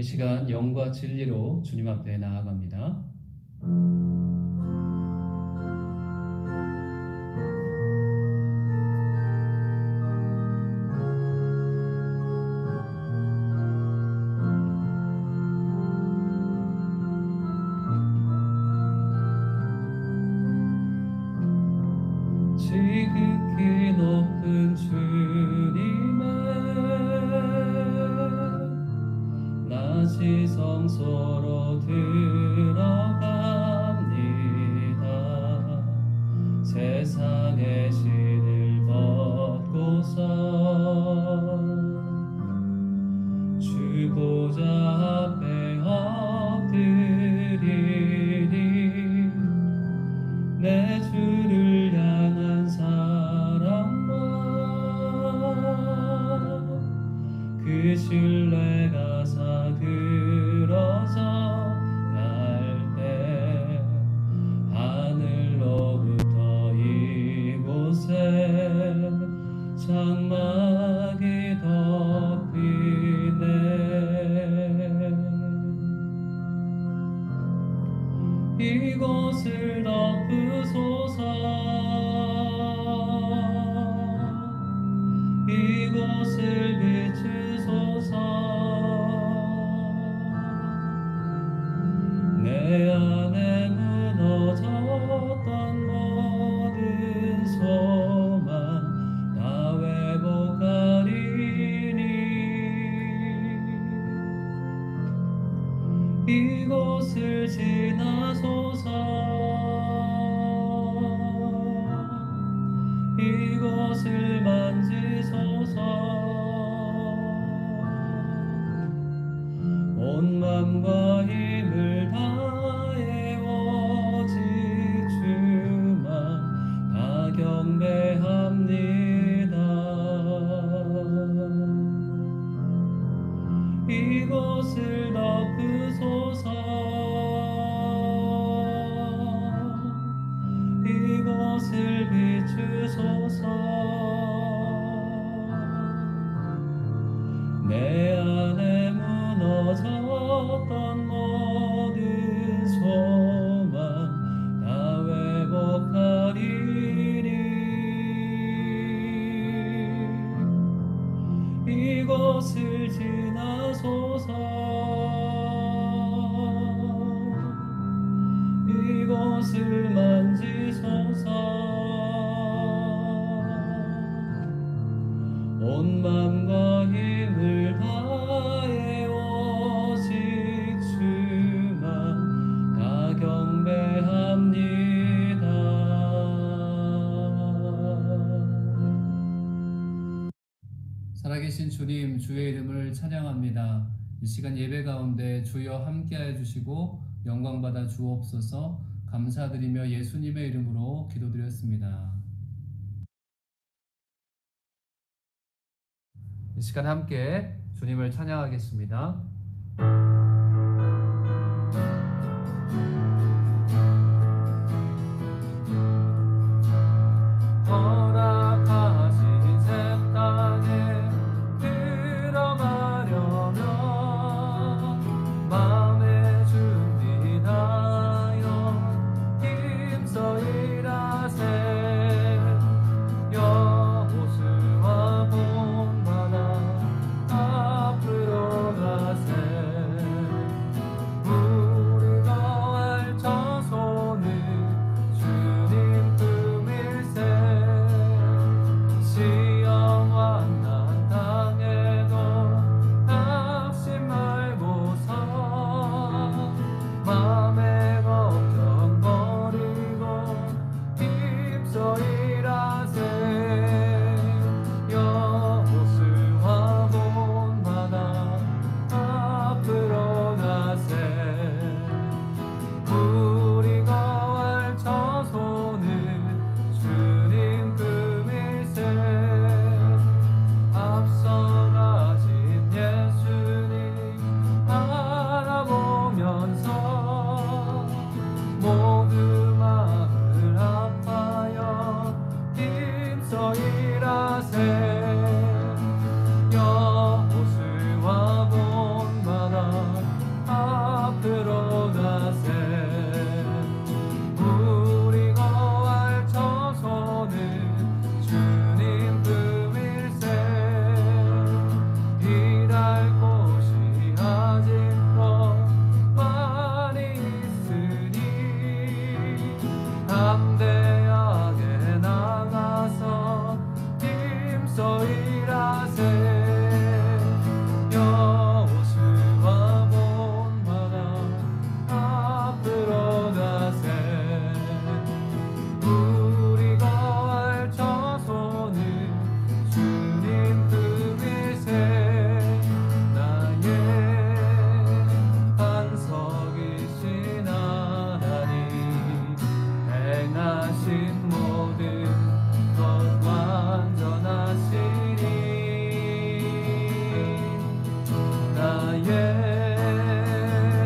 이 시간 영과 진리로 주님 앞에 나아갑니다. 지극히 높은 주님의 낮이 성소로 들어갑니다. 세상의 신을 벗고서 주보좌 앞에 엎드리리. 내 주를 향한 사랑과 그 신뢰가 사그러져 갈 때 하늘로부터 이곳에 장막이 덮이네. 이곳을 덮으소서. 이곳을 비추소서. 내 안에 무너졌던 모든 소망 다 회복하리니. 이곳을 지나소서. 이곳을 만지소서. 온 맘과 힘을 다해 오직 주만 다 경배합니다. 이곳을 덮으소서. 이곳을 비추소서. 내 안에 무너졌던 모든 소망 다 회복하리니. 이곳을 지나소서. 이곳을 만지소서. 온 맘과 힘을 다해 오직 주만 다 경배합니다. 살아계신 주님, 주의 이름을 찬양합니다. 이 시간 예배 가운데 주여 함께하여 주시고 영광 받아 주옵소서. 감사드리며 예수님의 이름으로 기도드렸습니다. 이 시간 함께 주님을 찬양하겠습니다. 허락하신 새 땅에 들어가려면 마음의 준비 다하여 힘써 일하세. 여호수아 본받아 앞으로 가세. 담대하게 나가서 힘써 일하세. 여호수아 본 바가 앞으로 가세. 우리 거할 처소는 주님 품이세. 나의 반석이신 하나님, 행하신 모든 것 완전하시니. 나의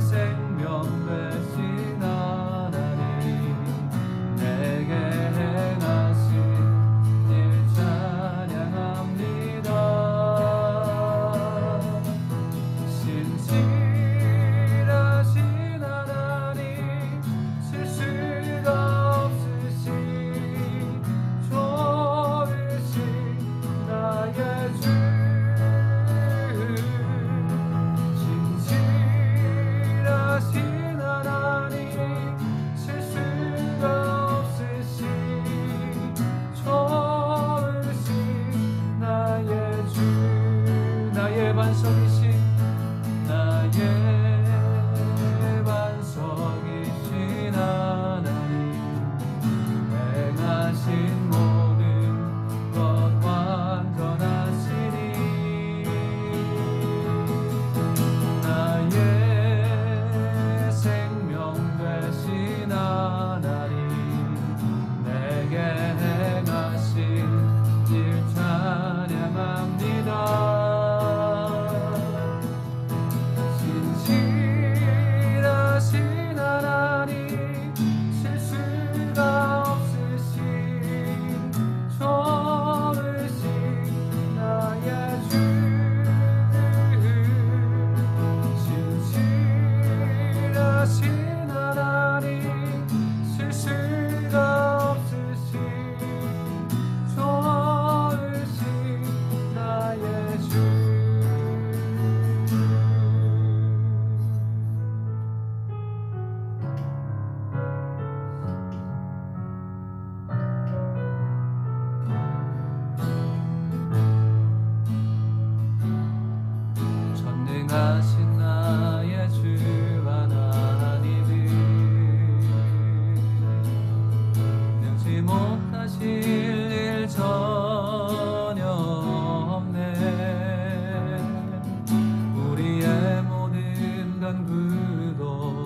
생명 되신 하나님, 내게 행하신 일 찬양합니다. 신실하신 하나님, 실수가 없으신 좋으신 나의 주. 신실하신 하나님, 실수가 없으신 좋으신 나의 주. 나의 반석이신, 나의 반석이신 하나님, 행하신 모든 것 완전하시니. 나의 생명 되신 하나님, 내게 행하신 일 찬양합니다. 신실하신 하나님, 실수가 없으신 좋으신 나의 주. 신실하신 하나님, 실수가 없으신 좋으신 나의 주. 전능하신 나의 주 하나님은 능치 못하실 일 전혀 없네. 우리의 모든 간구도,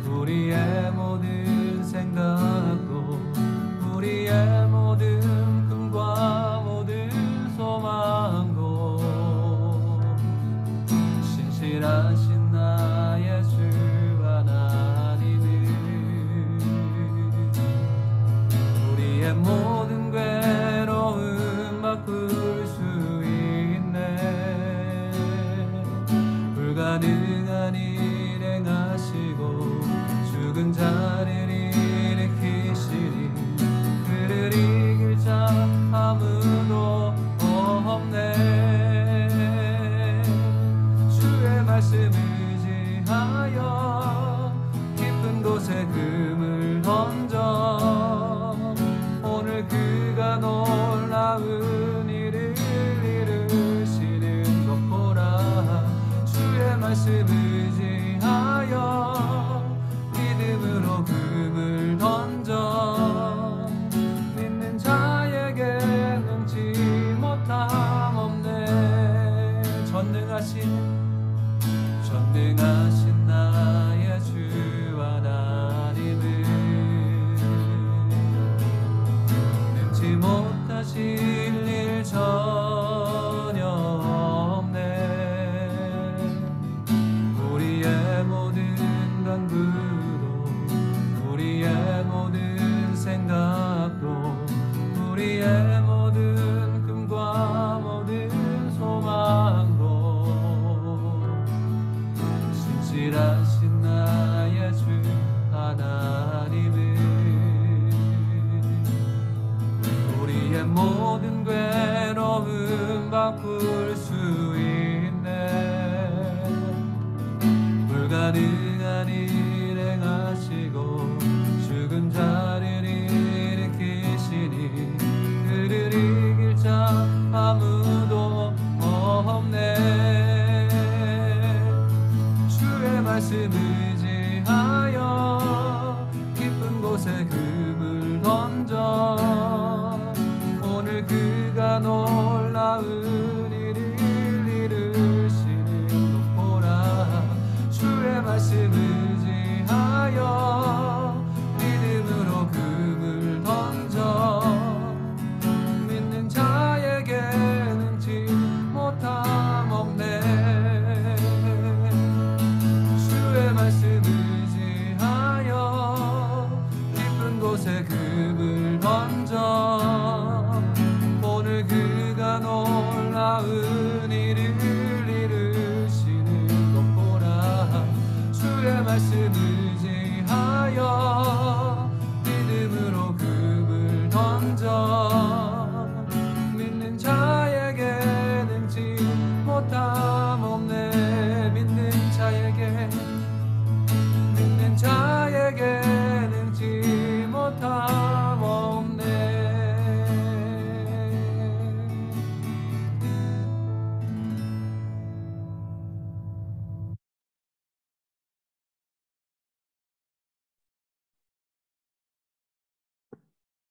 우리의 모든 생각도, 우리의 모든 꿈과 모든 소망도 신실하신 나의 주 하나님은 우리의 모든 괴로움 바꿀 수 있네. 불가능한 일 행하시고 죽은 자를 일으키시니 그를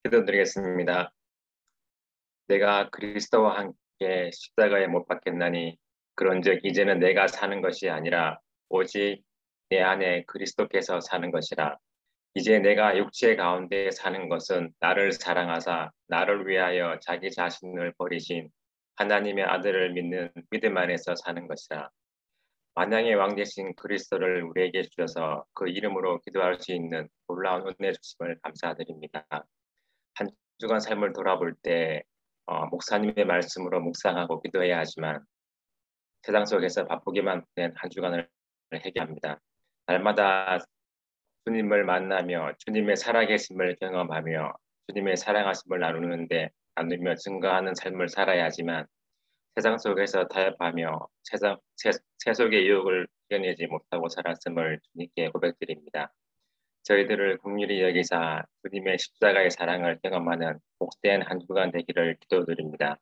기도드리겠습니다. 내가 그리스도와 함께 십자가에 못 박혔나니 그런즉 이제는 내가 사는 것이 아니라 오직 내 안에 그리스도께서 사는 것이라. 이제 내가 육체 가운데 사는 것은 나를 사랑하사 나를 위하여 자기 자신을 버리신 하나님의 아들을 믿는 믿음 안에서 사는 것이라. 만왕의 왕 되신 그리스도를 우리에게 주셔서 그 이름으로 기도할 수 있는 놀라운 은혜 주심을 감사드립니다. 한 주간 삶을 돌아볼 때 목사님의 말씀으로 묵상하고 기도해야 하지만 세상 속에서 바쁘게만 보낸 한 주간을 해결합니다. 날마다 주님을 만나며 주님의 살아계심을 경험하며 주님의 사랑하심을 나누며 증거하는 삶을 살아야 하지만 세상 속에서 타협하며 세속의 유혹을 이겨내지 못하고 살았음을 주님께 고백드립니다. 저희들을 긍휼히 여기사 주님의 십자가의 사랑을 경험하는 복된 한 주간 되기를 기도드립니다.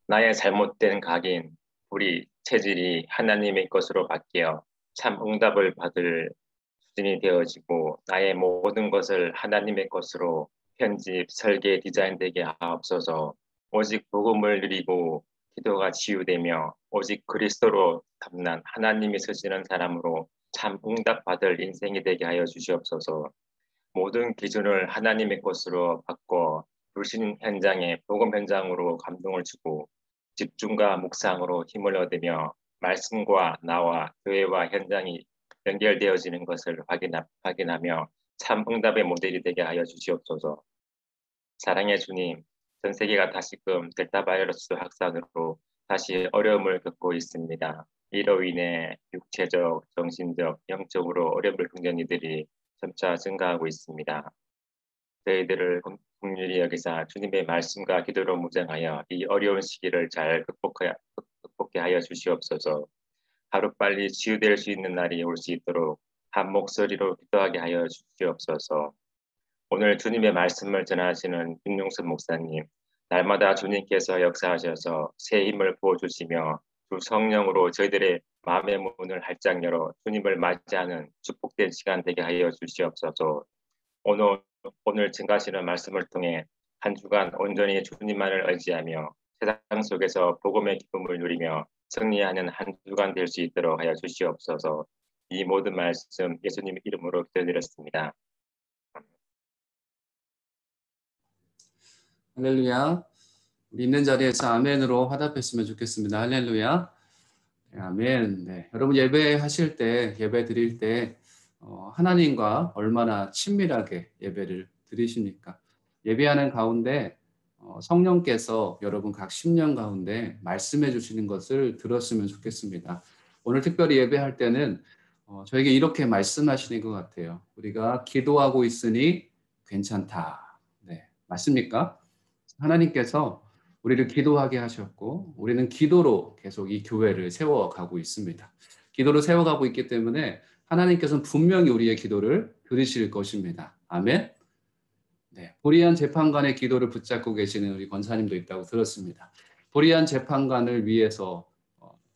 나의 잘못된 각인, 우리 체질이 하나님의 것으로 바뀌어 참 응답을 받을 수준이 되어지고 나의 모든 것을 하나님의 것으로 편집, 설계, 디자인되게 하옵소서. 오직 복음을 누리고 기도가 치유되며 오직 그리스도로 담난 하나님이 쓰시는 사람으로 참 응답받을 인생이 되게 하여 주시옵소서. 모든 기준을 하나님의 것으로 바꿔 불신 현장에 복음 현장으로 감동을 주고 집중과 묵상으로 힘을 얻으며 말씀과 나와 교회와 현장이 연결되어지는 것을 확인하며 참 응답의 모델이 되게 하여 주시옵소서. 사랑의 주님, 전 세계가 다시금 델타 바이러스 확산으로 다시 어려움을 겪고 있습니다. 이로 인해 육체적, 정신적, 영적으로 어려움을 겪는 이들이 점차 증가하고 있습니다. 저희들을 긍휼히 여기사 주님의 말씀과 기도로 무장하여 이 어려운 시기를 잘 극복해 하여 주시옵소서. 하루빨리 치유될 수 있는 날이 올 수 있도록 한 목소리로 기도하게 하여 주시옵소서. 오늘 주님의 말씀을 전하시는 윤용선 목사님, 날마다 주님께서 역사하셔서 새 힘을 부어주시며 주 성령으로 저희들의 마음의 문을 활짝 열어 주님을 맞이하는 축복된 시간 되게 하여 주시옵소서. 오늘 증가하시는 말씀을 통해 한 주간 온전히 주님만을 의지하며 세상 속에서 복음의 기쁨을 누리며 승리하는 한 주간 될 수 있도록 하여 주시옵소서. 이 모든 말씀 예수님 이름으로 기도드렸습니다. 할렐루야. 우리 있는 자리에서 아멘으로 화답했으면 좋겠습니다. 할렐루야. 네, 아멘. 네. 여러분 예배하실 때, 예배 드릴 때 하나님과 얼마나 친밀하게 예배를 드리십니까? 예배하는 가운데 성령께서 여러분 각 심령 가운데 말씀해 주시는 것을 들었으면 좋겠습니다. 오늘 특별히 예배할 때는 저에게 이렇게 말씀하시는 것 같아요. 우리가 기도하고 있으니 괜찮다. 네, 맞습니까? 하나님께서 우리를 기도하게 하셨고 우리는 기도로 계속 이 교회를 세워가고 있습니다. 기도로 세워가고 있기 때문에 하나님께서는 분명히 우리의 기도를 들으실 것입니다. 아멘. 네, 보리안 재판관의 기도를 붙잡고 계시는 우리 권사님도 있다고 들었습니다. 보리안 재판관을 위해서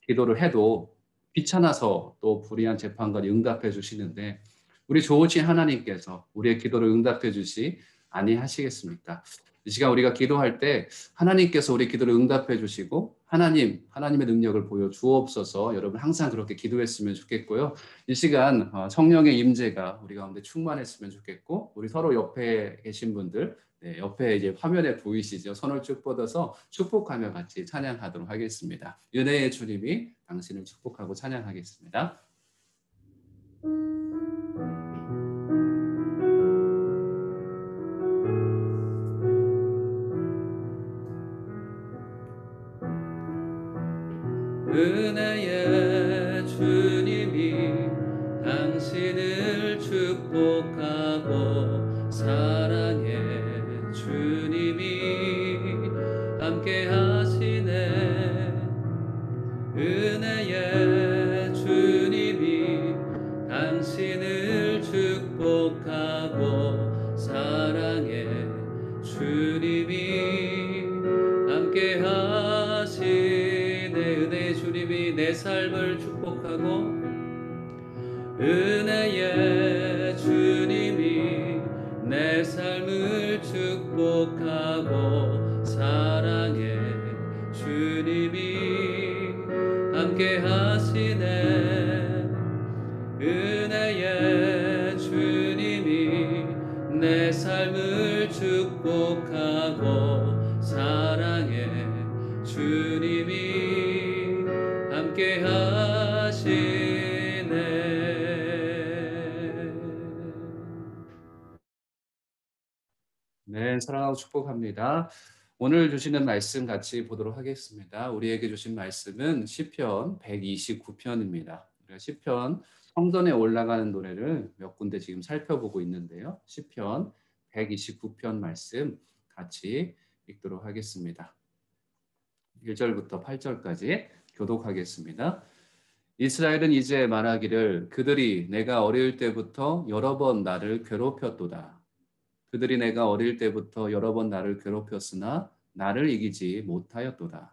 기도를 해도 귀찮아서 또 보리안 재판관이 응답해 주시는데 우리 좋으신 하나님께서 우리의 기도를 응답해 주시 아니하시겠습니까? 이 시간 우리가 기도할 때 하나님께서 우리 기도를 응답해 주시고 하나님의 능력을 보여 주옵소서. 여러분 항상 그렇게 기도했으면 좋겠고요. 이 시간 성령의 임재가 우리 가운데 충만했으면 좋겠고 우리 서로 옆에 계신 분들 옆에 이제 화면에 보이시죠? 손을 쭉 뻗어서 축복하며 같이 찬양하도록 하겠습니다. 은혜의 주님이 당신을 축복하고 찬양하겠습니다. 은혜의 주님이 당신을 축복하고 사랑의 주님이 함께 하시네. 은혜의 주님이 당신을 축복하고 사랑의 주님이 함께 하시네. 은혜의 주님이 내 삶을 축복하고 은혜의 주님이 내 삶을 축복하고 내 삶을 축복하고 사랑해 주님이 함께 하시네. 네, 사랑하고 축복합니다. 오늘 주시는 말씀 같이 보도록 하겠습니다. 우리에게 주신 말씀은 시편 129편입니다. 우리가 시편 성전에 올라가는 노래를 몇 군데 지금 살펴보고 있는데요. 시편 129편 말씀 같이 읽도록 하겠습니다. 1절부터 8절까지 교독하겠습니다. 이스라엘은 이제 말하기를 그들이 내가 어릴 때부터 여러 번 나를 괴롭혔도다. 그들이 내가 어릴 때부터 여러 번 나를 괴롭혔으나 나를 이기지 못하였도다.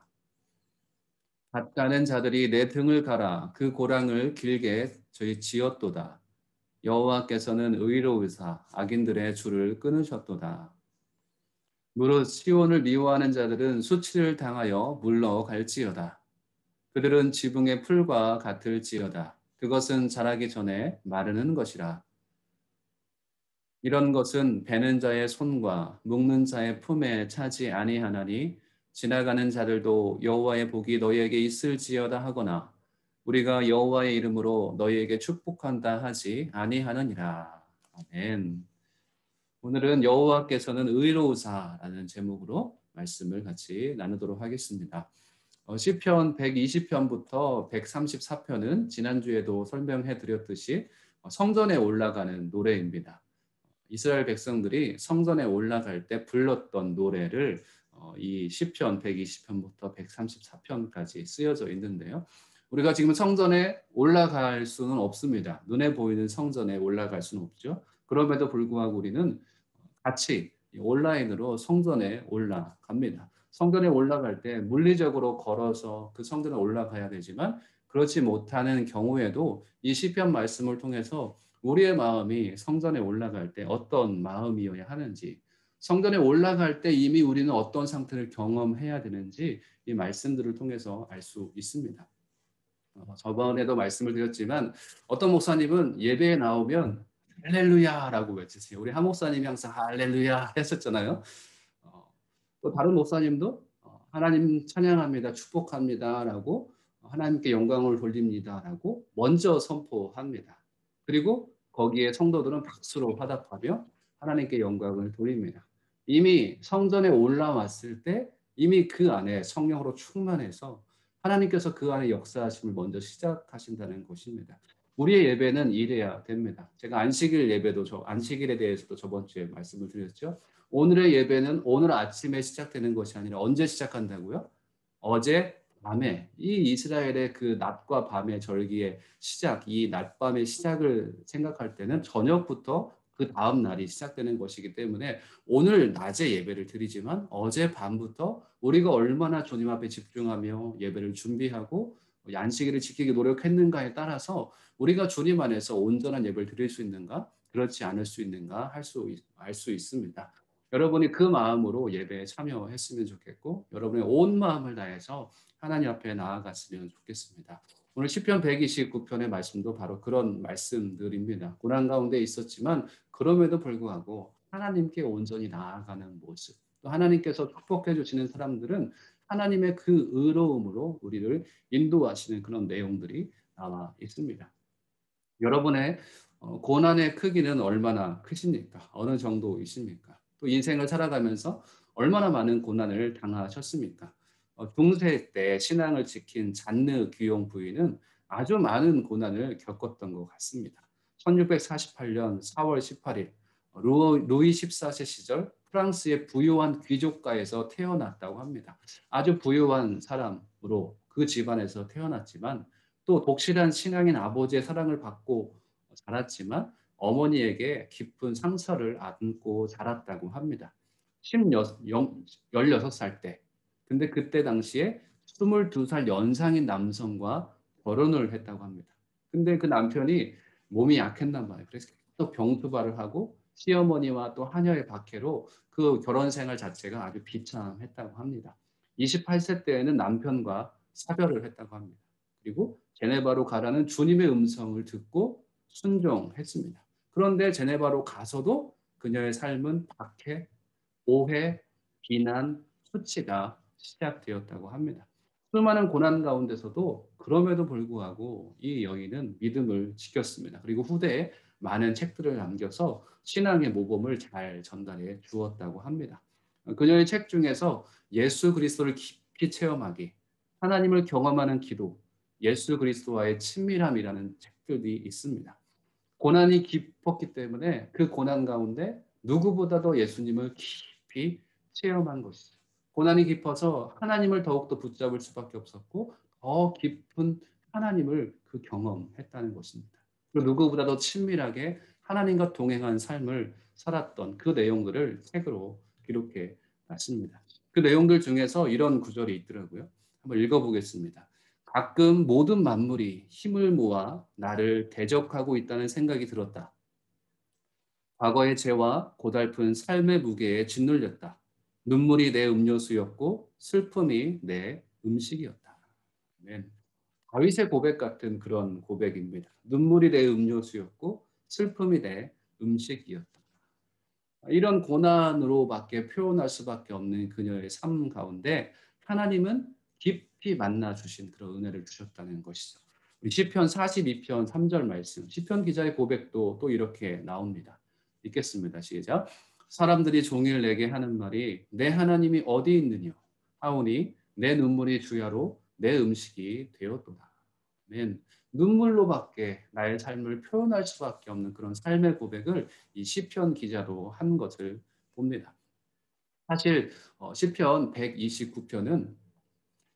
밭가는 자들이 내 등을 갈아 그 고랑을 길게 지었도다. 여호와께서는 의로우사 악인들의 줄을 끊으셨도다. 무릇 시온을 미워하는 자들은 수치를 당하여 물러갈지어다. 그들은 지붕의 풀과 같을지어다. 그것은 자라기 전에 마르는 것이라. 이런 것은 베는 자의 손과 묶는 자의 품에 차지 아니하나니 지나가는 자들도 여호와의 복이 너희에게 있을지어다 하거나 우리가 여호와의 이름으로 너희에게 축복한다 하지 아니하느니라. 아멘. 오늘은 여호와께서는 의로우사라는 제목으로 말씀을 같이 나누도록 하겠습니다. 시편 120편부터 134편은 지난주에도 설명해 드렸듯이 성전에 올라가는 노래입니다. 이스라엘 백성들이 성전에 올라갈 때 불렀던 노래를 이 시편 120편부터 134편까지 쓰여져 있는데요. 우리가 지금 성전에 올라갈 수는 없습니다. 눈에 보이는 성전에 올라갈 수는 없죠. 그럼에도 불구하고 우리는 같이 온라인으로 성전에 올라갑니다. 성전에 올라갈 때 물리적으로 걸어서 그 성전에 올라가야 되지만 그렇지 못하는 경우에도 이 시편 말씀을 통해서 우리의 마음이 성전에 올라갈 때 어떤 마음이어야 하는지, 성전에 올라갈 때 이미 우리는 어떤 상태를 경험해야 되는지 이 말씀들을 통해서 알 수 있습니다. 저번에도 말씀을 드렸지만 어떤 목사님은 예배에 나오면 할렐루야라고 외치세요. 우리 한 목사님이 항상 할렐루야 했었잖아요. 또 다른 목사님도 하나님 찬양합니다, 축복합니다라고 하나님께 영광을 돌립니다라고 먼저 선포합니다. 그리고 거기에 성도들은 박수로 화답하며 하나님께 영광을 돌립니다. 이미 성전에 올라왔을 때 이미 그 안에 성령으로 충만해서 하나님께서 그 안에 역사하심을 먼저 시작하신다는 것입니다. 우리의 예배는 이래야 됩니다. 제가 안식일 예배도 안식일에 대해서도 저번 주에 말씀을 드렸죠. 오늘의 예배는 오늘 아침에 시작되는 것이 아니라 언제 시작한다고요? 어제 밤에 이 이스라엘의 그 낮과 밤의 절기의 시작, 이 낮밤의 시작을 생각할 때는 저녁부터 그 다음 날이 시작되는 것이기 때문에 오늘 낮에 예배를 드리지만 어제 밤부터 우리가 얼마나 주님 앞에 집중하며 예배를 준비하고 안식일을 지키기 노력했는가에 따라서 우리가 주님 안에서 온전한 예배를 드릴 수 있는가, 그렇지 않을 수 있는가 알 수 있습니다. 여러분이 그 마음으로 예배에 참여했으면 좋겠고 여러분의 온 마음을 다해서 하나님 앞에 나아갔으면 좋겠습니다. 오늘 시편 129편의 말씀도 바로 그런 말씀들입니다. 고난 가운데 있었지만 그럼에도 불구하고 하나님께 온전히 나아가는 모습, 또 하나님께서 축복해 주시는 사람들은 하나님의 그 의로움으로 우리를 인도하시는 그런 내용들이 나와 있습니다. 여러분의 고난의 크기는 얼마나 크십니까? 어느 정도이십니까? 또 인생을 살아가면서 얼마나 많은 고난을 당하셨습니까? 중세 때 신앙을 지킨 잔느 귀용 부인은 아주 많은 고난을 겪었던 것 같습니다. 1648년 4월 18일 루이 14세 시절 프랑스의 부유한 귀족가에서 태어났다고 합니다. 아주 부유한 사람으로 그 집안에서 태어났지만 또 독실한 신앙인 아버지의 사랑을 받고 자랐지만 어머니에게 깊은 상처를 안고 자랐다고 합니다. 16살 때. 근데 그때 당시에 22살 연상인 남성과 결혼을 했다고 합니다. 근데 그 남편이 몸이 약했단 말이에요. 그래서 또 병투발을 하고 시어머니와 또 하녀의 박해로 그 결혼 생활 자체가 아주 비참했다고 합니다. 28세 때에는 남편과 사별을 했다고 합니다. 그리고 제네바로 가라는 주님의 음성을 듣고 순종했습니다. 그런데 제네바로 가서도 그녀의 삶은 박해, 오해, 비난, 수치가 시작되었다고 합니다. 수많은 고난 가운데서도 그럼에도 불구하고 이 여인은 믿음을 지켰습니다. 그리고 후대에 많은 책들을 남겨서 신앙의 모범을 잘 전달해 주었다고 합니다. 그녀의 책 중에서 예수 그리스도를 깊이 체험하기, 하나님을 경험하는 기도, 예수 그리스도와의 친밀함이라는 책들이 있습니다. 고난이 깊었기 때문에 그 고난 가운데 누구보다도 예수님을 깊이 체험한 것이죠. 고난이 깊어서 하나님을 더욱더 붙잡을 수밖에 없었고 더 깊은 하나님을 그 경험했다는 것입니다. 그리고 누구보다도 친밀하게 하나님과 동행한 삶을 살았던 그 내용들을 책으로 기록해 놨습니다. 그 내용들 중에서 이런 구절이 있더라고요. 한번 읽어보겠습니다. 가끔 모든 만물이 힘을 모아 나를 대적하고 있다는 생각이 들었다. 과거의 죄와 고달픈 삶의 무게에 짓눌렸다. 눈물이 내 음료수였고 슬픔이 내 음식이었다. 아멘. 다윗의 고백 같은 그런 고백입니다. 눈물이 내 음료수였고 슬픔이 내 음식이었다. 이런 고난으로밖에 표현할 수밖에 없는 그녀의 삶 가운데 하나님은 깊이 만나 주신 그런 은혜를 주셨다는 것이죠. 우리 시편 42편 3절 말씀, 시편 기자의 고백도 또 이렇게 나옵니다. 읽겠습니다. 시작. 사람들이 종일 내게 하는 말이 내 하나님이 어디 있느냐 하오니 내 눈물이 주야로 내 음식이 되었도다. 아멘. 눈물로밖에 나의 삶을 표현할 수밖에 없는 그런 삶의 고백을 이 시편 기자도 한 것을 봅니다. 사실 시편 129편은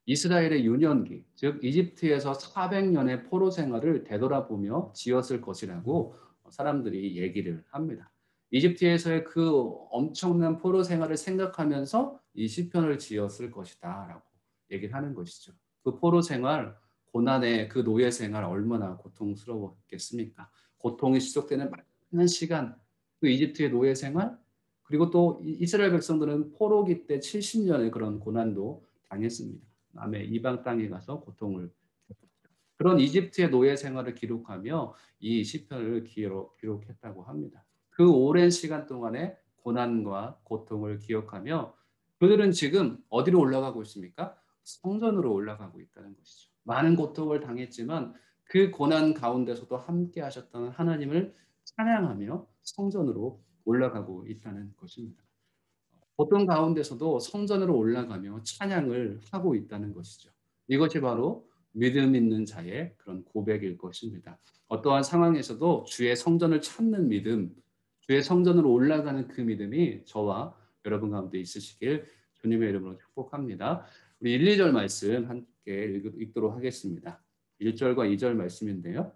이스라엘의 유년기, 즉 이집트에서 400년의 포로 생활을 되돌아보며 지었을 것이라고 사람들이 얘기를 합니다. 이집트에서의 그 엄청난 포로 생활을 생각하면서 이 시편을 지었을 것이다라고 얘기를 하는 것이죠. 그 포로 생활, 고난의 그 노예 생활 얼마나 고통스러웠겠습니까? 고통이 지속되는 많은 시간, 그 이집트의 노예 생활, 그리고 또 이스라엘 백성들은 포로기 때 70년의 그런 고난도 당했습니다. 남의 이방 땅에 가서 고통을 겪었죠. 그런 이집트의 노예 생활을 기록하며 이 시편을 기록했다고 합니다. 그 오랜 시간 동안의 고난과 고통을 기억하며 그들은 지금 어디로 올라가고 있습니까? 성전으로 올라가고 있다는 것이죠. 많은 고통을 당했지만 그 고난 가운데서도 함께 하셨던 하나님을 찬양하며 성전으로 올라가고 있다는 것입니다. 고통 가운데서도 성전으로 올라가며 찬양을 하고 있다는 것이죠. 이것이 바로 믿음 있는 자의 그런 고백일 것입니다. 어떠한 상황에서도 주의 성전을 찾는 믿음, 주의 성전으로 올라가는 그 믿음이 저와 여러분 가운데 있으시길 주님의 이름으로 축복합니다. 우리 1, 2절 말씀 함께 읽도록 하겠습니다. 1절과 2절 말씀인데요.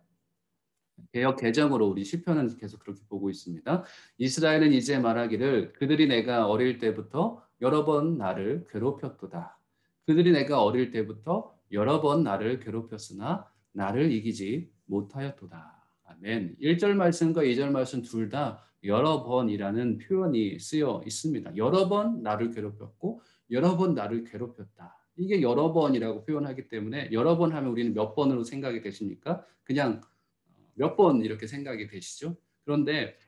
개역 개정으로 우리 시편은 계속 그렇게 보고 있습니다. 이스라엘은 이제 말하기를 그들이 내가 어릴 때부터 여러 번 나를 괴롭혔도다. 그들이 내가 어릴 때부터 여러 번 나를 괴롭혔으나 나를 이기지 못하였도다. 아멘. 1절 말씀과 2절 말씀 둘 다 여러 번이라는 표현이 쓰여 있습니다. 여러 번 나를 괴롭혔고 여러 번 나를 괴롭혔다. 이게 여러 번이라고 표현하기 때문에 여러 번 하면 우리는 몇 번으로 생각이 되십니까? 그냥 몇 번 이렇게 생각이 되시죠? 그런데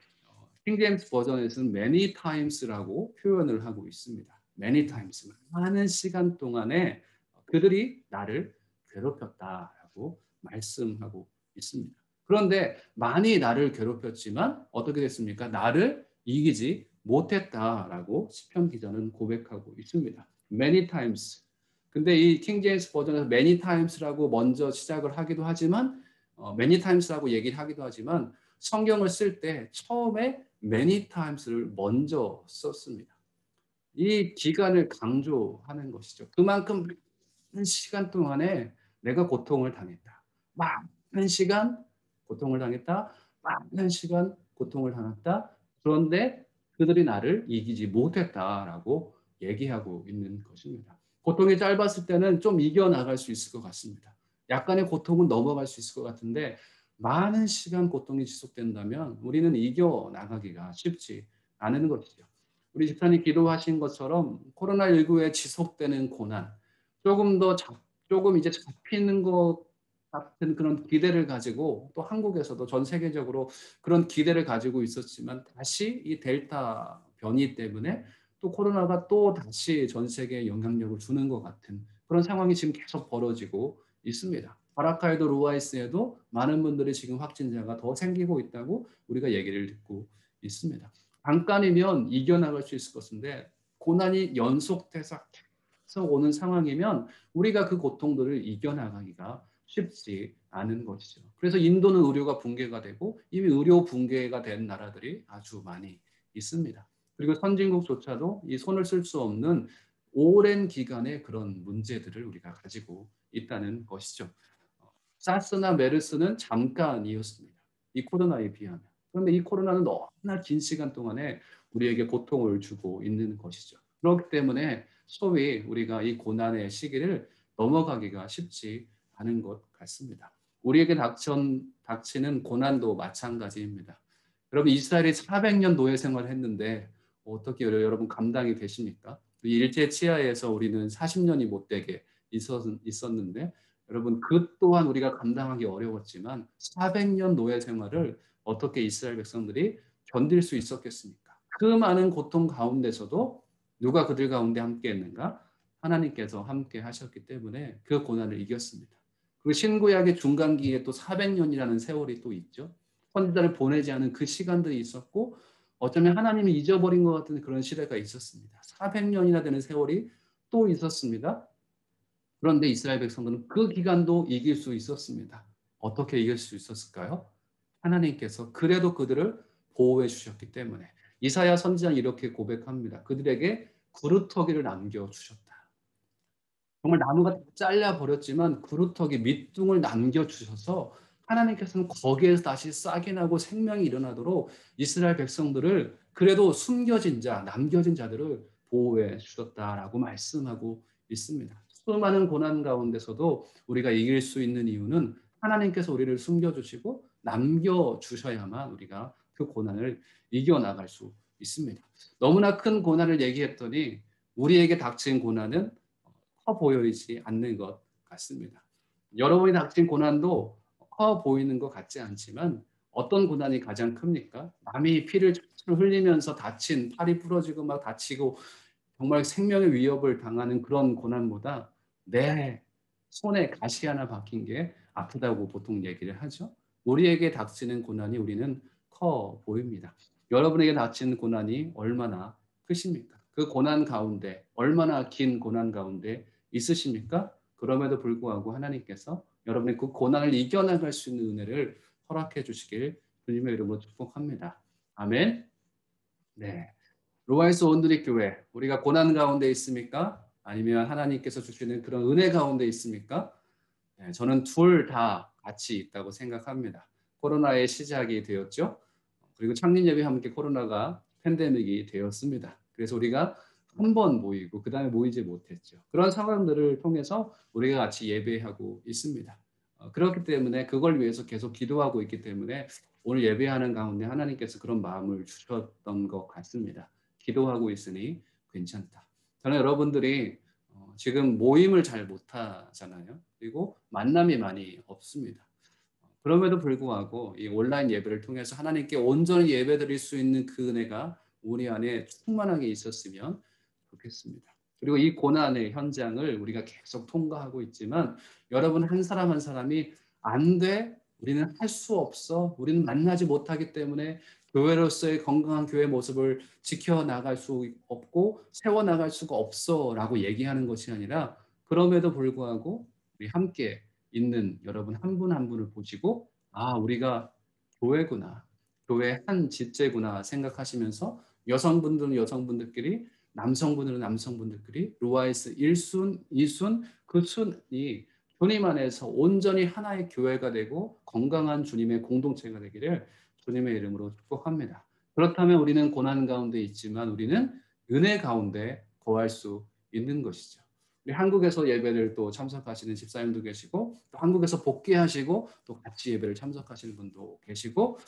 킹제임스 버전에서는 many times라고 표현을 하고 있습니다. many times. 많은 시간 동안에 그들이 나를 괴롭혔다라고 말씀하고 있습니다. 그런데 많이 나를 괴롭혔지만 어떻게 됐습니까? 나를 이기지 못했다라고 시편 기자는 고백하고 있습니다. many times. 근데 이 킹제임스 버전에서 many times라고 먼저 시작을 하기도 하지만 many times라고 얘기를 하기도 하지만 성경을 쓸 때 처음에 many times를 먼저 썼습니다. 이 기간을 강조하는 것이죠. 그만큼 많은 시간 동안에 내가 고통을 당했다. 많은 시간 고통을 당했다. 많은 시간 고통을 당했다. 그런데 그들이 나를 이기지 못했다라고 얘기하고 있는 것입니다. 고통이 짧았을 때는 좀 이겨나갈 수 있을 것 같습니다. 약간의 고통은 넘어갈 수 있을 것 같은데 많은 시간 고통이 지속된다면 우리는 이겨나가기가 쉽지 않은 것이죠. 우리 집사님 기도하신 것처럼 코로나19에 지속되는 고난, 조금 이제 잡히는 것 같은 그런 기대를 가지고 또 한국에서도 전 세계적으로 그런 기대를 가지고 있었지만 다시 이 델타 변이 때문에 또 코로나가 또 다시 전 세계에 영향력을 주는 것 같은 그런 상황이 지금 계속 벌어지고 있습니다. 바라카에도 루아이스에도 많은 분들이 지금 확진자가 더 생기고 있다고 우리가 얘기를 듣고 있습니다. 잠깐이면 이겨나갈 수 있을 것인데 고난이 연속돼서 계속 오는 상황이면 우리가 그 고통들을 이겨나가기가 쉽지 않은 것이죠. 그래서 인도는 의료가 붕괴가 되고 이미 의료 붕괴가 된 나라들이 아주 많이 있습니다. 그리고 선진국조차도 이 손을 쓸 수 없는 오랜 기간의 그런 문제들을 우리가 가지고 있다는 것이죠. 사스나 메르스는 잠깐이었습니다. 이 코로나에 비하면. 그런데 이 코로나는 너무나 긴 시간 동안에 우리에게 고통을 주고 있는 것이죠. 그렇기 때문에 소위 우리가 이 고난의 시기를 넘어가기가 쉽지 않은 것 같습니다. 우리에게 닥치는 고난도 마찬가지입니다. 여러분 이스라엘이 400년 노예 생활을 했는데 어떻게 여러분 감당이 되십니까? 일제 치하에서 우리는 40년이 못되게 있었는데 여러분 그 또한 우리가 감당하기 어려웠지만 400년 노예 생활을 어떻게 이스라엘 백성들이 견딜 수 있었겠습니까? 그 많은 고통 가운데서도 누가 그들 가운데 함께 했는가? 하나님께서 함께 하셨기 때문에 그 고난을 이겼습니다. 그리고 신구약의 중간기에 또 400년이라는 세월이 또 있죠. 선지자를 보내지 않은 그 시간들이 있었고 어쩌면 하나님이 잊어버린 것 같은 그런 시대가 있었습니다. 400년이나 되는 세월이 또 있었습니다. 그런데 이스라엘 백성들은 그 기간도 이길 수 있었습니다. 어떻게 이길 수 있었을까요? 하나님께서 그래도 그들을 보호해 주셨기 때문에 이사야 선지자는 이렇게 고백합니다. 그들에게 구루터기를 남겨주셨다. 정말 나무가 잘려 버렸지만 구루터기 밑둥을 남겨주셔서 하나님께서는 거기에서 다시 싹이 나고 생명이 일어나도록 이스라엘 백성들을 그래도 숨겨진 자, 남겨진 자들을 보호해 주셨다라고 말씀하고 있습니다. 수많은 고난 가운데서도 우리가 이길 수 있는 이유는 하나님께서 우리를 숨겨주시고 남겨주셔야만 우리가 그 고난을 이겨나갈 수 있습니다. 너무나 큰 고난을 얘기했더니 우리에게 닥친 고난은 커 보이지 않는 것 같습니다. 여러분이 닥친 고난도 커 보이는 것 같지 않지만 어떤 고난이 가장 큽니까? 남이 피를 철철 흘리면서 다친 팔이 부러지고 막 다치고 정말 생명의 위협을 당하는 그런 고난보다 내 손에 가시 하나 박힌 게 아프다고 보통 얘기를 하죠. 우리에게 닥치는 고난이 우리는 커 보입니다. 여러분에게 닥치는 고난이 얼마나 크십니까? 그 고난 가운데 얼마나 긴 고난 가운데 있으십니까? 그럼에도 불구하고 하나님께서 여러분의 그 고난을 이겨나갈 수 있는 은혜를 허락해 주시길 주님의 이름으로 축복합니다. 아멘. 네. 로아이스 온누리 교회 우리가 고난 가운데 있습니까? 아니면 하나님께서 주시는 그런 은혜 가운데 있습니까? 네, 저는 둘 다 같이 있다고 생각합니다. 코로나의 시작이 되었죠. 그리고 창립 예배 함께 코로나가 팬데믹이 되었습니다. 그래서 우리가 한 번 모이고 그 다음에 모이지 못했죠. 그런 상황들을 통해서 우리가 같이 예배하고 있습니다. 그렇기 때문에 그걸 위해서 계속 기도하고 있기 때문에 오늘 예배하는 가운데 하나님께서 그런 마음을 주셨던 것 같습니다. 기도하고 있으니 괜찮다. 저는 여러분들이 지금 모임을 잘 못하잖아요. 그리고 만남이 많이 없습니다. 그럼에도 불구하고 이 온라인 예배를 통해서 하나님께 온전히 예배드릴 수 있는 그 은혜가 우리 안에 충만하게 있었으면 좋겠습니다. 그리고 이 고난의 현장을 우리가 계속 통과하고 있지만 여러분 한 사람 한 사람이 안 돼, 우리는 할 수 없어, 우리는 만나지 못하기 때문에 교회로서의 건강한 교회 모습을 지켜나갈 수 없고 세워나갈 수가 없어라고 얘기하는 것이 아니라 그럼에도 불구하고 우리 함께 있는 여러분 한 분 한 분을 보시고 아 우리가 교회구나 교회 한 집제구나 생각하시면서 여성분들은 여성분들끼리 남성분들은 남성분들끼리 루아이스 1순 2순 그 순이 주님 안에서 온전히 하나의 교회가 되고 건강한 주님의 공동체가 되기를 주님의 이름으로 축복합니다. 그렇다면 우리는 고난 가운데 있지만 우리는 은혜 가운데 거할 수 있는 것이죠. 우리 한국에서 예배를 또 참석하시는 집사님도 계시고 또 한국에서 복귀하시고 또 같이 예배를 참석하시는 분도 계시고